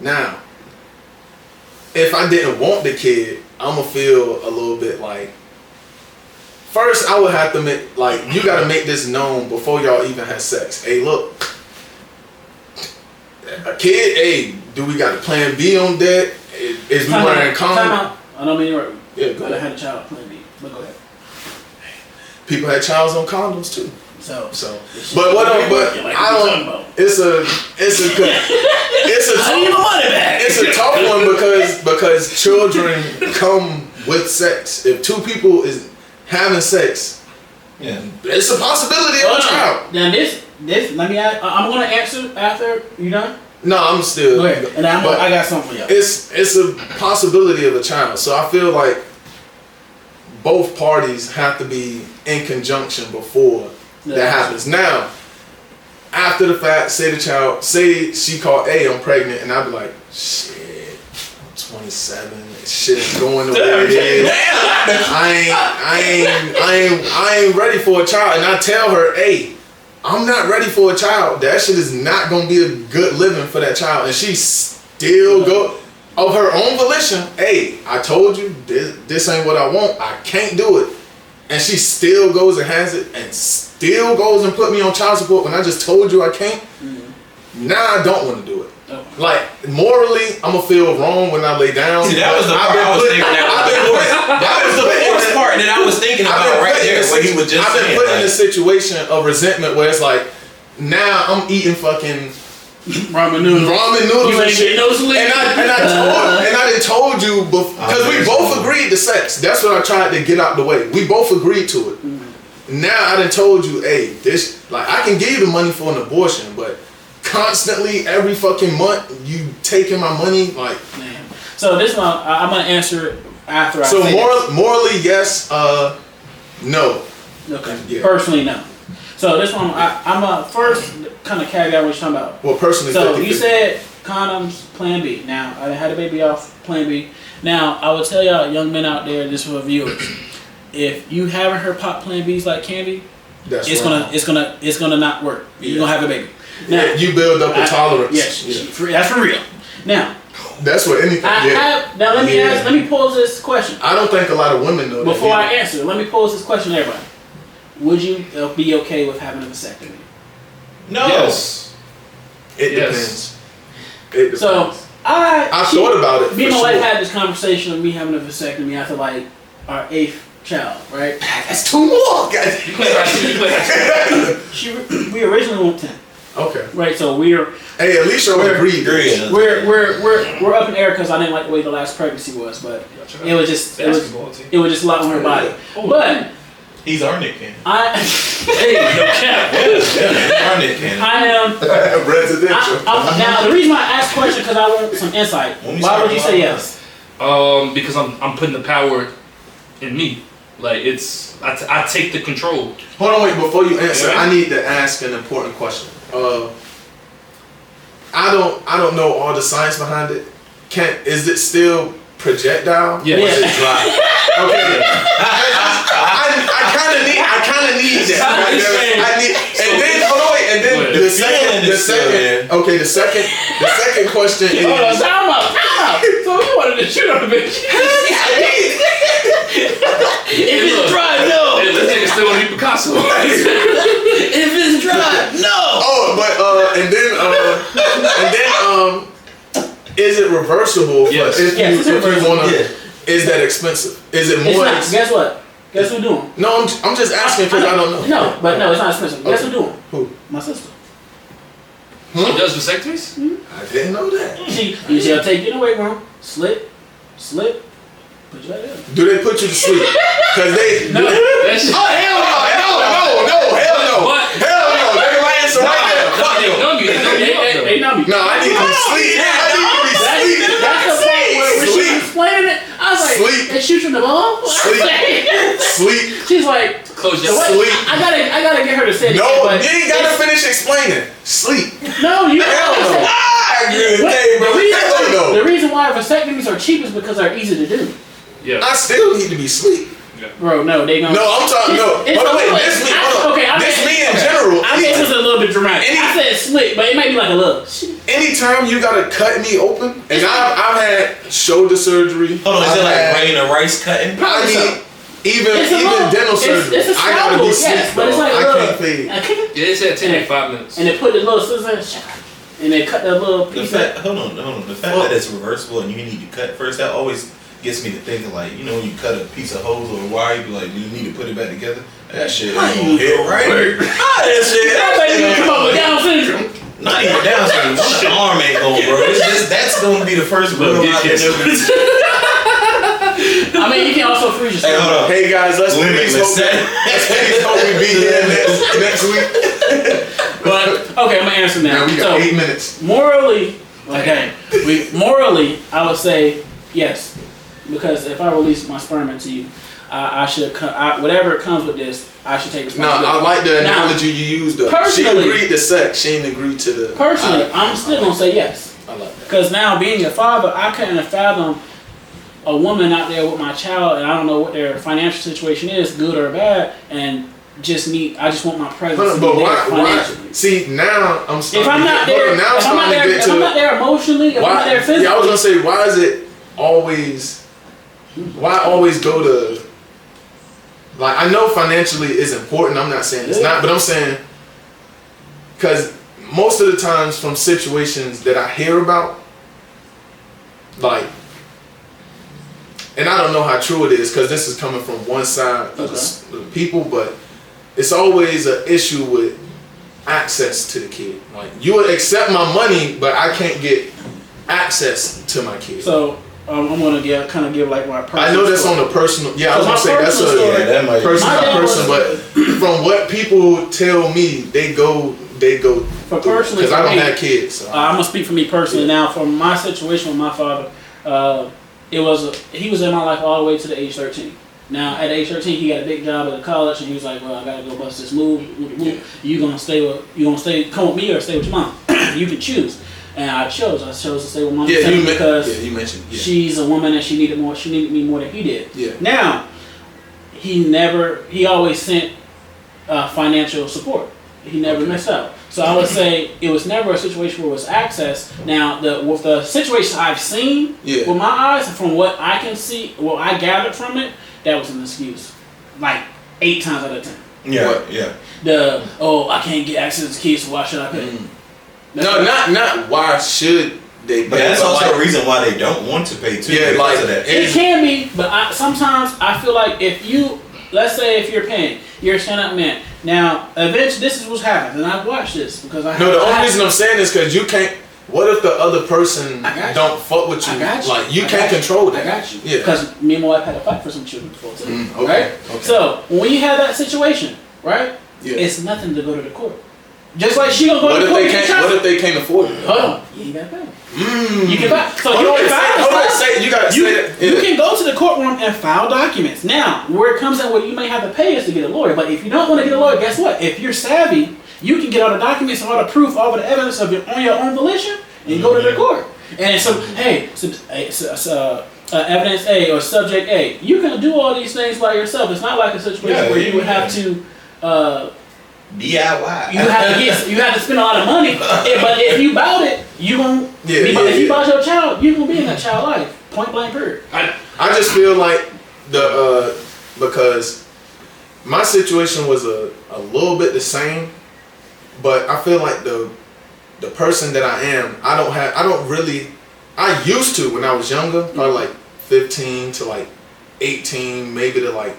[SPEAKER 2] Now, if I didn't want the kid, I'm gonna feel a little bit like. First, I would have to make, you gotta make this known before y'all even have sex. Hey, look, a kid, hey, do we got a plan B on deck? Is we wearing condom?
[SPEAKER 3] Time out. I don't mean you're right.
[SPEAKER 2] Yeah, go ahead.
[SPEAKER 3] I had a child, plan B, but go ahead.
[SPEAKER 2] People had childs on condoms too.
[SPEAKER 3] So,
[SPEAKER 2] it's a tough one because children come with sex. If two people is having sex, it's a possibility of a child.
[SPEAKER 3] Now this let me add, I'm gonna answer after you done.
[SPEAKER 2] No, I'm still.
[SPEAKER 3] Go ahead. And I got something for you.
[SPEAKER 2] It's a possibility of a child. So I feel like both parties have to be in conjunction before that happens. Now, after the fact, say she called, hey, I'm pregnant, and I'd be like, shit, I'm 27, shit is going the way it is. I ain't ready for a child. And I tell her, hey, I'm not ready for a child. That shit is not gonna be a good living for that child. And she still go of her own volition, hey, I told you this ain't what I want. I can't do it. And she still goes and has it and still goes and put me on child support when I just told you I can't. Now I don't want to do it. Like, morally, I'm gonna feel wrong when I lay down.
[SPEAKER 1] See, that was the part I was thinking. That was the worst part that I was thinking about right there. What he was just
[SPEAKER 2] I've been put in a situation of resentment where it's like, now I'm eating fucking
[SPEAKER 3] ramen noodles
[SPEAKER 2] and shit.
[SPEAKER 3] No sleep.
[SPEAKER 2] And I done told you because we both agreed to sex. That's what I tried to get out the way. We both agreed to it. Now I done told you, hey, this, like, I can give you the money for an abortion, but constantly every fucking month you taking my money, like.
[SPEAKER 3] Man. So this one I'm gonna answer it after I.
[SPEAKER 2] So morally, yes. No.
[SPEAKER 3] Okay.
[SPEAKER 2] Yeah.
[SPEAKER 3] Personally, no. So this one I'm a first kind of caveat what you're talking about.
[SPEAKER 2] Well, personally.
[SPEAKER 3] So you said condoms, Plan B. Now I had a baby off Plan B. Now I would tell y'all young men out there, this for viewers, if you haven't heard pop Plan Bs like candy, it's gonna not work. Yeah. You're gonna have a baby. Now,
[SPEAKER 2] you build up a tolerance.
[SPEAKER 3] Yes, that's for real. Now,
[SPEAKER 2] that's what anything.
[SPEAKER 3] Now let me pose this question.
[SPEAKER 2] I don't think a lot of women know.
[SPEAKER 3] Before I answer, let me pose this question to everybody. Would you be okay with having a vasectomy?
[SPEAKER 1] No.
[SPEAKER 2] Yes. It depends. It depends.
[SPEAKER 3] So I
[SPEAKER 2] thought about it.
[SPEAKER 3] Me and my wife had this conversation of me having a vasectomy after like our 8th child, right?
[SPEAKER 2] That's 2 more, guys.
[SPEAKER 3] We originally wanted 10.
[SPEAKER 2] Okay.
[SPEAKER 3] Right, so we're.
[SPEAKER 2] Hey, at least you're agreed.
[SPEAKER 3] We're up in the air because I didn't like the way the last pregnancy was, but it was just a lot on her body. But
[SPEAKER 1] he's our Nick Cannon.
[SPEAKER 3] Hey, no cap.
[SPEAKER 1] Our Nick Cannon.
[SPEAKER 3] I am
[SPEAKER 2] residential.
[SPEAKER 3] Now the reason why I asked the question because I want some insight. Why would you say yes?
[SPEAKER 4] Because I'm putting the power in me. Like I take the control.
[SPEAKER 2] Hold on, wait. Before you answer, I need to ask an important question. I don't know all the science behind it. Is it still projectile?
[SPEAKER 4] Yeah.
[SPEAKER 2] Or is it dry? Okay. I kind of need that. And then hold on, wait. And and then the second question is.
[SPEAKER 3] Hold on, time out. So you wanted to shoot on the bitch? If it's dry, no.
[SPEAKER 4] Hey, this nigga still want to be Picasso.
[SPEAKER 3] If it's dry, no.
[SPEAKER 2] Oh, but is it reversible?
[SPEAKER 4] Yes.
[SPEAKER 2] If
[SPEAKER 3] Yes,
[SPEAKER 2] you
[SPEAKER 3] it's reversible.
[SPEAKER 2] wanna,
[SPEAKER 1] Yeah.
[SPEAKER 2] is that expensive? Is it
[SPEAKER 3] It's
[SPEAKER 2] more?
[SPEAKER 3] not. Guess what? Guess who doing?
[SPEAKER 2] No, I'm just asking because I don't know.
[SPEAKER 3] No, but no, it's not expensive. Guess who doing?
[SPEAKER 2] Who?
[SPEAKER 3] My sister.
[SPEAKER 4] She does vasectomies?
[SPEAKER 2] I didn't know that.
[SPEAKER 3] She'll take you in the weight room, slip, put you right there.
[SPEAKER 2] Do they put you to sleep? Cause they.
[SPEAKER 3] No.
[SPEAKER 4] That shit.
[SPEAKER 2] Oh hell no! Hell no!
[SPEAKER 4] What?
[SPEAKER 2] Hell no! They my answer right there. Fuck
[SPEAKER 4] They
[SPEAKER 2] you.
[SPEAKER 4] numb you. They numb you up, though.
[SPEAKER 3] They know me.
[SPEAKER 2] No, I need to be sleep. I need to be sleep.
[SPEAKER 3] That's the point where she was
[SPEAKER 2] Sleep.
[SPEAKER 3] explaining it. I was like,
[SPEAKER 2] Sleep.
[SPEAKER 3] they shoot you in the ball?
[SPEAKER 2] Sleep.
[SPEAKER 3] She's like,
[SPEAKER 4] Close your
[SPEAKER 3] what?
[SPEAKER 2] Sleep.
[SPEAKER 3] I gotta get her to say it.
[SPEAKER 2] No,
[SPEAKER 3] again, but
[SPEAKER 2] you ain't gotta finish explaining. Sleep.
[SPEAKER 3] No, you
[SPEAKER 2] Hell no.
[SPEAKER 3] don't.
[SPEAKER 2] I agree with Dave, bro. Hell no.
[SPEAKER 3] The reason why vasectomies are cheap is because they're easy to do.
[SPEAKER 4] Yeah.
[SPEAKER 2] I still need to be sleep.
[SPEAKER 3] Bro, no, they gonna.
[SPEAKER 2] No, I'm talking. No,
[SPEAKER 3] It's
[SPEAKER 2] hold on,
[SPEAKER 3] a
[SPEAKER 2] wait.
[SPEAKER 3] little-
[SPEAKER 2] This me.
[SPEAKER 3] I-
[SPEAKER 2] Hold on.
[SPEAKER 3] okay, I
[SPEAKER 2] This
[SPEAKER 3] mean-
[SPEAKER 2] me in general.
[SPEAKER 3] I think it was a little bit dramatic.
[SPEAKER 2] Any-
[SPEAKER 3] I said split, but it might be like a little.
[SPEAKER 2] Anytime you gotta cut me open, and I've had shoulder surgery.
[SPEAKER 1] Hold on, is
[SPEAKER 2] I've
[SPEAKER 1] it like
[SPEAKER 2] had-
[SPEAKER 1] rain or rice cutting?
[SPEAKER 2] I mean, even
[SPEAKER 3] It's a little-
[SPEAKER 2] dental surgery.
[SPEAKER 3] It's a
[SPEAKER 2] I gotta be
[SPEAKER 3] struggle, yes,
[SPEAKER 2] sleep,
[SPEAKER 3] but it's
[SPEAKER 2] bro.
[SPEAKER 3] like a
[SPEAKER 2] I
[SPEAKER 3] little.
[SPEAKER 2] can't fade.
[SPEAKER 4] Yeah, it said 10 to 5 minutes.
[SPEAKER 3] And they put the little scissors and they cut that little
[SPEAKER 1] The
[SPEAKER 3] piece.
[SPEAKER 1] fact, hold on. The fact that it's reversible and you need to cut first, that always gets me to thinking like, you know, when you cut a piece of hose or a wire, you be like, do you need to put it back together? That shit ain't gonna hit right. That shit.
[SPEAKER 3] Everybody gonna come up with Down syndrome.
[SPEAKER 1] Not even down syndrome. The arm ain't going, bro. It's just that's gonna be the first grill
[SPEAKER 4] Get
[SPEAKER 1] out there.
[SPEAKER 4] kissed.
[SPEAKER 3] I mean, you can also freeze
[SPEAKER 1] Hey,
[SPEAKER 3] yourself.
[SPEAKER 1] hold on.
[SPEAKER 2] Hey guys, let's please
[SPEAKER 1] Limitless.
[SPEAKER 2] hope we be here next week.
[SPEAKER 3] But okay, I'm gonna answer now.
[SPEAKER 2] Now we got
[SPEAKER 3] So
[SPEAKER 2] 8 minutes.
[SPEAKER 3] morally, morally, I would say yes, because if I release my sperm into you, I should whatever comes with this, I should take
[SPEAKER 2] No,
[SPEAKER 3] responsibility.
[SPEAKER 2] I like the
[SPEAKER 3] Now,
[SPEAKER 2] analogy you used. Though. She
[SPEAKER 3] personally-
[SPEAKER 2] agreed to sex. She didn't agree to the.
[SPEAKER 3] Personally, I'm still gonna say yes.
[SPEAKER 2] I like that.
[SPEAKER 3] Because now, being a father, I couldn't fathom a woman out there with my child, and I don't know what their financial situation is, good or bad, and I just want my presence to be
[SPEAKER 2] But
[SPEAKER 3] there
[SPEAKER 2] why?
[SPEAKER 3] financially.
[SPEAKER 2] See, now I'm starting
[SPEAKER 3] If I'm not
[SPEAKER 2] to get.
[SPEAKER 3] there,
[SPEAKER 2] Now I'm
[SPEAKER 3] if I'm not
[SPEAKER 2] starting to
[SPEAKER 3] there,
[SPEAKER 2] get
[SPEAKER 3] if
[SPEAKER 2] to.
[SPEAKER 3] I'm not there emotionally, if I'm not there physically,
[SPEAKER 2] Yeah, I was gonna say, why is it always? Why always go to? Like, I know financially is important. I'm not saying it's not, but I'm saying because most of the times from situations that I hear about, like, and I don't know how true it is because this is coming from one side of the people, but it's always an issue with access to the kid. Like, you would accept my money, but I can't get access to my kid.
[SPEAKER 3] So I'm gonna kind of give like my personal.
[SPEAKER 2] I know that's
[SPEAKER 3] story.
[SPEAKER 2] on a personal. Yeah, I was
[SPEAKER 3] So
[SPEAKER 2] gonna say
[SPEAKER 3] my
[SPEAKER 2] that's
[SPEAKER 3] personal story-
[SPEAKER 1] Yeah, that might be.
[SPEAKER 2] person
[SPEAKER 3] My
[SPEAKER 2] by
[SPEAKER 3] dad
[SPEAKER 2] person,
[SPEAKER 3] was-
[SPEAKER 2] but from what people tell me, they go.
[SPEAKER 3] For personally,
[SPEAKER 2] because I
[SPEAKER 3] for
[SPEAKER 2] don't
[SPEAKER 3] me,
[SPEAKER 2] have kids. So.
[SPEAKER 3] I'm gonna speak for me personally now. From my situation with my father, he was in my life all the way to the age 13. Now at age 13, he got a big job at a college, and he was like, "Well, I gotta go bust this move. You gonna come with me or stay with your mom? You can choose." And I chose to stay with mom because
[SPEAKER 2] you mentioned. Yeah.
[SPEAKER 3] she's a woman and she needed me more than he did.
[SPEAKER 2] Yeah.
[SPEAKER 3] Now, he always sent financial support. He never missed out. So I would say it was never a situation where it was access. Now, with the situation I've seen with my eyes, from what I can see, what I gathered from it, that was an excuse. Like 8 times out of 10.
[SPEAKER 1] Yeah,
[SPEAKER 2] What?
[SPEAKER 1] yeah.
[SPEAKER 3] I can't get access to kids, so why should I pay?
[SPEAKER 2] No, not why should they pay.
[SPEAKER 1] But that's also
[SPEAKER 2] like,
[SPEAKER 1] a reason why they don't want to pay too.
[SPEAKER 2] Yeah,
[SPEAKER 1] because
[SPEAKER 2] like
[SPEAKER 1] of that.
[SPEAKER 3] It can be, but sometimes I feel like let's say if you're paying, you're a stand-up man. Now, eventually, this is what's happened, and I've watched this because I.
[SPEAKER 2] No, the only reason I'm saying this because you can't. What if the other person don't fuck with you?
[SPEAKER 3] I got you.
[SPEAKER 2] Like you
[SPEAKER 3] I
[SPEAKER 2] can't
[SPEAKER 3] got you.
[SPEAKER 2] control that.
[SPEAKER 3] I got you.
[SPEAKER 2] Yeah.
[SPEAKER 3] Because me and my wife had to fight for some children before too.
[SPEAKER 2] Okay.
[SPEAKER 3] Right?
[SPEAKER 2] Okay.
[SPEAKER 3] So when you have that situation, right?
[SPEAKER 2] Yeah.
[SPEAKER 3] It's nothing to go to the court. Just like she gonna go
[SPEAKER 2] What
[SPEAKER 3] to
[SPEAKER 2] if
[SPEAKER 3] the court.
[SPEAKER 2] they can't? What if they can't afford it?
[SPEAKER 3] Hold on. You ain't gotta pay. You can buy. So
[SPEAKER 2] Hold
[SPEAKER 3] you
[SPEAKER 2] on,
[SPEAKER 3] can file.
[SPEAKER 2] you gotta say that.
[SPEAKER 3] You can go to the courtroom and file documents. Now, where it comes in, what you may have to pay is to get a lawyer. But if you don't want to get a lawyer, guess what? If you're savvy, you can get all the documents, all the proof, all the evidence on your own volition, and go to the court. And so, evidence A or subject A, you can do all these things by yourself. It's not like a situation where you would have to
[SPEAKER 1] DIY.
[SPEAKER 3] You have to spend a lot of money. But if you bought it, you gonna if you bought your child, you gonna be in that child life. Point blank period.
[SPEAKER 2] I just feel like because my situation was a little bit the same, but I feel like the person that I am, I used to when I was younger, probably like 15 to like 18, maybe to like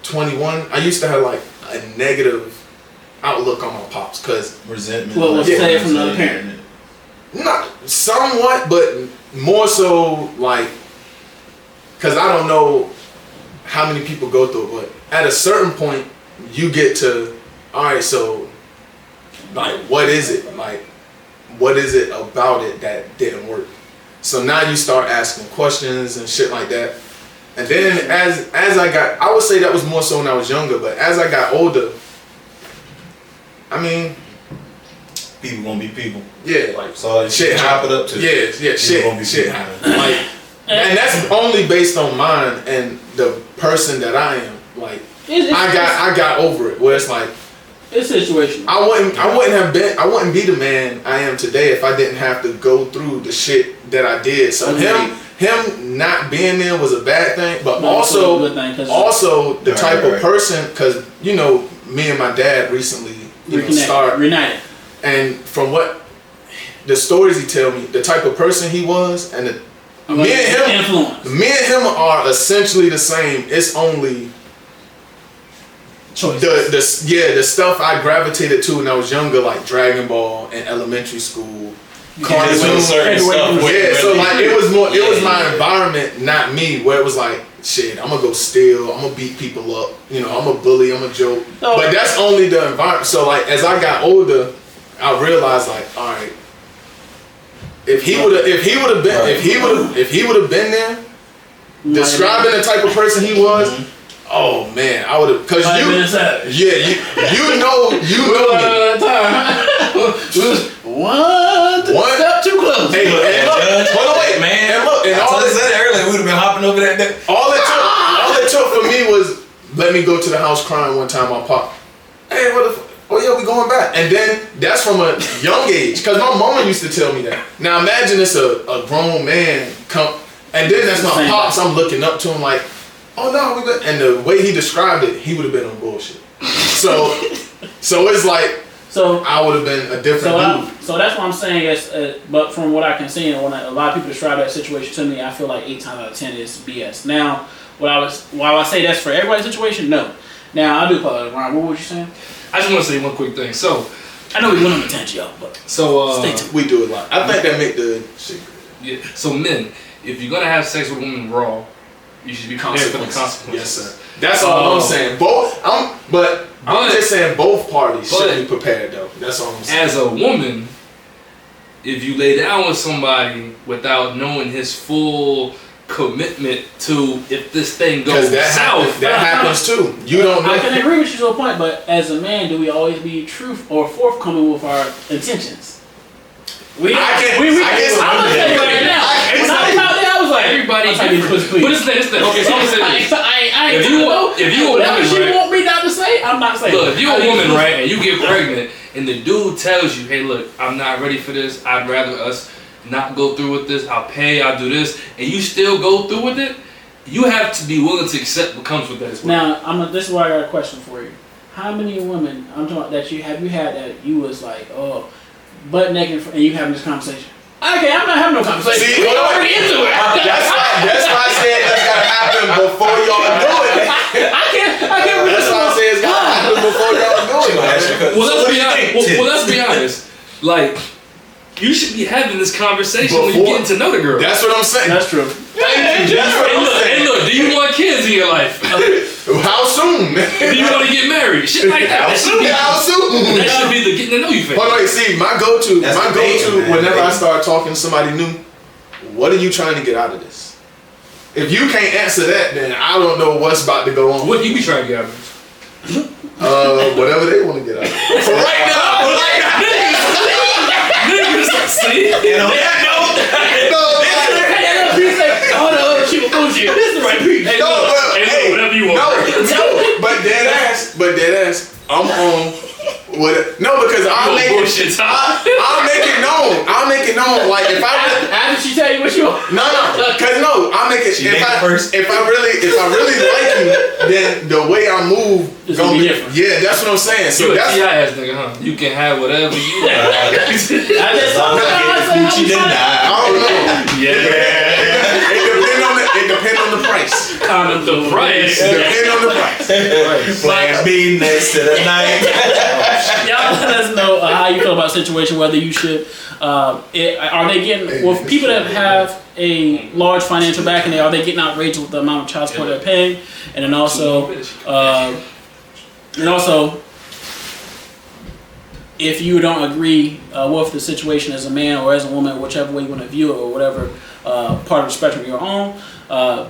[SPEAKER 2] 21. I used to have like a negative outlook on my pops because
[SPEAKER 1] resentment.
[SPEAKER 3] Well, let's say from another parent.
[SPEAKER 2] Not somewhat, but more so like because I don't know how many people go through it, but at a certain point you get to, all right, so like what is it? Like what is it about it that didn't work? So now you start asking questions and shit like that. And then as I would say that was more so when I was younger, but as I got older, I mean,
[SPEAKER 1] people gonna be people.
[SPEAKER 2] Yeah,
[SPEAKER 1] like so
[SPEAKER 2] shit
[SPEAKER 1] chop it up to.
[SPEAKER 2] Yeah, shit happen. Like, and that's only based on mine and the person that I am. Like, I got over it. Where it's like,
[SPEAKER 3] it's situational.
[SPEAKER 2] I wouldn't be the man I am today if I didn't have to go through the shit that I did. So him not being there was a bad thing, but also the type of person, because you know me and my dad recently
[SPEAKER 3] reunited,
[SPEAKER 2] and from what the stories he tell me, the type of person he was, and me and him are essentially the same. It's only the stuff I gravitated to when I was younger, like Dragon Ball in elementary school. Cartoons, so like it was my environment, not me, where it was like, shit, I'm gonna go steal, I'm gonna beat people up, you know, I'm a bully, I'm a joke. But that's only the environment. So like as I got older, I realized like, all right, if he would have been there, describing the type of person he was. Oh man, I would have, cause you know one step too close. Hey, wait, man. And look, and all I said earlier, we would have been hopping over that. All it took for me was let me go to the house crying one time on Pop. Hey, what the? Oh yeah, we going back. And then that's from a young age, cause my mama used to tell me that. Now imagine it's a grown man come, and then that's my pops. I'm looking up to him like, oh no, we good. And the way he described it, he would have been on bullshit. So it's like, so I would have been a different dude.
[SPEAKER 3] So that's what I'm saying is, but from what I can see, and when a lot of people describe that situation to me, I feel like 8 times out of 10 is BS. Now, while I say that's for everybody's situation, no. Now I do apologize, Ryan. What was you saying?
[SPEAKER 4] I just want to say one quick thing. So
[SPEAKER 3] I know we went on the tangent, y'all, but
[SPEAKER 2] stay tuned. We do a lot. I think that make the shit.
[SPEAKER 4] Yeah. So men, if you're gonna have sex with a woman raw, you should be prepared for the consequences.
[SPEAKER 2] Yes, sir. That's all I'm saying. I'm just saying both parties should be prepared though. That's all I'm saying.
[SPEAKER 4] As a woman, if you lay down with somebody without knowing his full commitment to if this thing goes south,
[SPEAKER 2] that happens too. You don't know.
[SPEAKER 3] I can agree with you to a point, but as a man, do we always be truth or forthcoming with our intentions? I'm gonna tell you right now. When I was out there, I was like, everybody.
[SPEAKER 4] But it's the okay. So I'm gonna say if you a
[SPEAKER 3] whatever
[SPEAKER 4] woman,
[SPEAKER 3] she
[SPEAKER 4] right?
[SPEAKER 3] want me not to say, I'm not saying.
[SPEAKER 4] Look, if you're a woman, right, and you get pregnant, and the dude tells you, hey, look, I'm not ready for this. I'd rather us not go through with this. I'll pay. I'll do this, and you still go through with it. You have to be willing to accept what comes with that as well.
[SPEAKER 3] Now, this is why I got a question for you. How many women I'm talking about that you had that you was like, oh, butt naked, and you having this conversation? Okay, I'm not having no conversation.
[SPEAKER 2] See,
[SPEAKER 3] we're already into it.
[SPEAKER 2] That's why I said it's gotta happen before y'all do it.
[SPEAKER 3] I can't.
[SPEAKER 2] That's why I said it's gotta happen before y'all do it.
[SPEAKER 4] Well, let's be honest. Like, you should be having this conversation when you're getting to know the girl.
[SPEAKER 2] That's what I'm saying.
[SPEAKER 3] That's true.
[SPEAKER 2] Thank you. That's what I'm saying.
[SPEAKER 4] Hey, look, do you want kids in your life?
[SPEAKER 2] How soon?
[SPEAKER 4] Do you want to get married? Shit like that.
[SPEAKER 2] How soon?
[SPEAKER 4] That should be the getting to know you phase.
[SPEAKER 2] Wait, see, my go-to whenever I start talking to somebody new, what are you trying to get out of this? If you can't answer that, then I don't know what's about to go on.
[SPEAKER 4] What you be trying to get out of this?
[SPEAKER 2] Whatever they want to get out of it. For right now,
[SPEAKER 4] niggas, see?
[SPEAKER 3] This is the right piece.
[SPEAKER 4] Whatever you want.
[SPEAKER 2] But dead ass. I'm on with no, because I'll make
[SPEAKER 4] bullshit,
[SPEAKER 2] I'll make it known. I'll make it known. Like if I really,
[SPEAKER 3] How did she tell you what you want?
[SPEAKER 2] no, because no, I'll make it.
[SPEAKER 1] She make it first.
[SPEAKER 2] If I really like you, then the way I move
[SPEAKER 3] It's gonna be different.
[SPEAKER 2] Yeah, that's what I'm saying. So
[SPEAKER 4] You a
[SPEAKER 2] that's
[SPEAKER 4] T.I. ass nigga, huh? You can have whatever you want.
[SPEAKER 3] I just
[SPEAKER 1] As long as I get the Gucci, then
[SPEAKER 2] I don't know.
[SPEAKER 4] Yeah.
[SPEAKER 2] It depends on the price.
[SPEAKER 3] comment
[SPEAKER 4] The price.
[SPEAKER 2] It depends on the price.
[SPEAKER 1] Plan B next to the night.
[SPEAKER 3] Y'all let us know how you feel about the situation, whether you should, are they getting, well, people that have a large financial backing, are they getting outraged with the amount of child support they're paying? And then also, if you don't agree with the situation as a man or as a woman, whichever way you want to view it or whatever part of the spectrum you're on,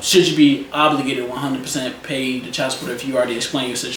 [SPEAKER 3] should you be obligated 100% pay the child support if you already explained your situation?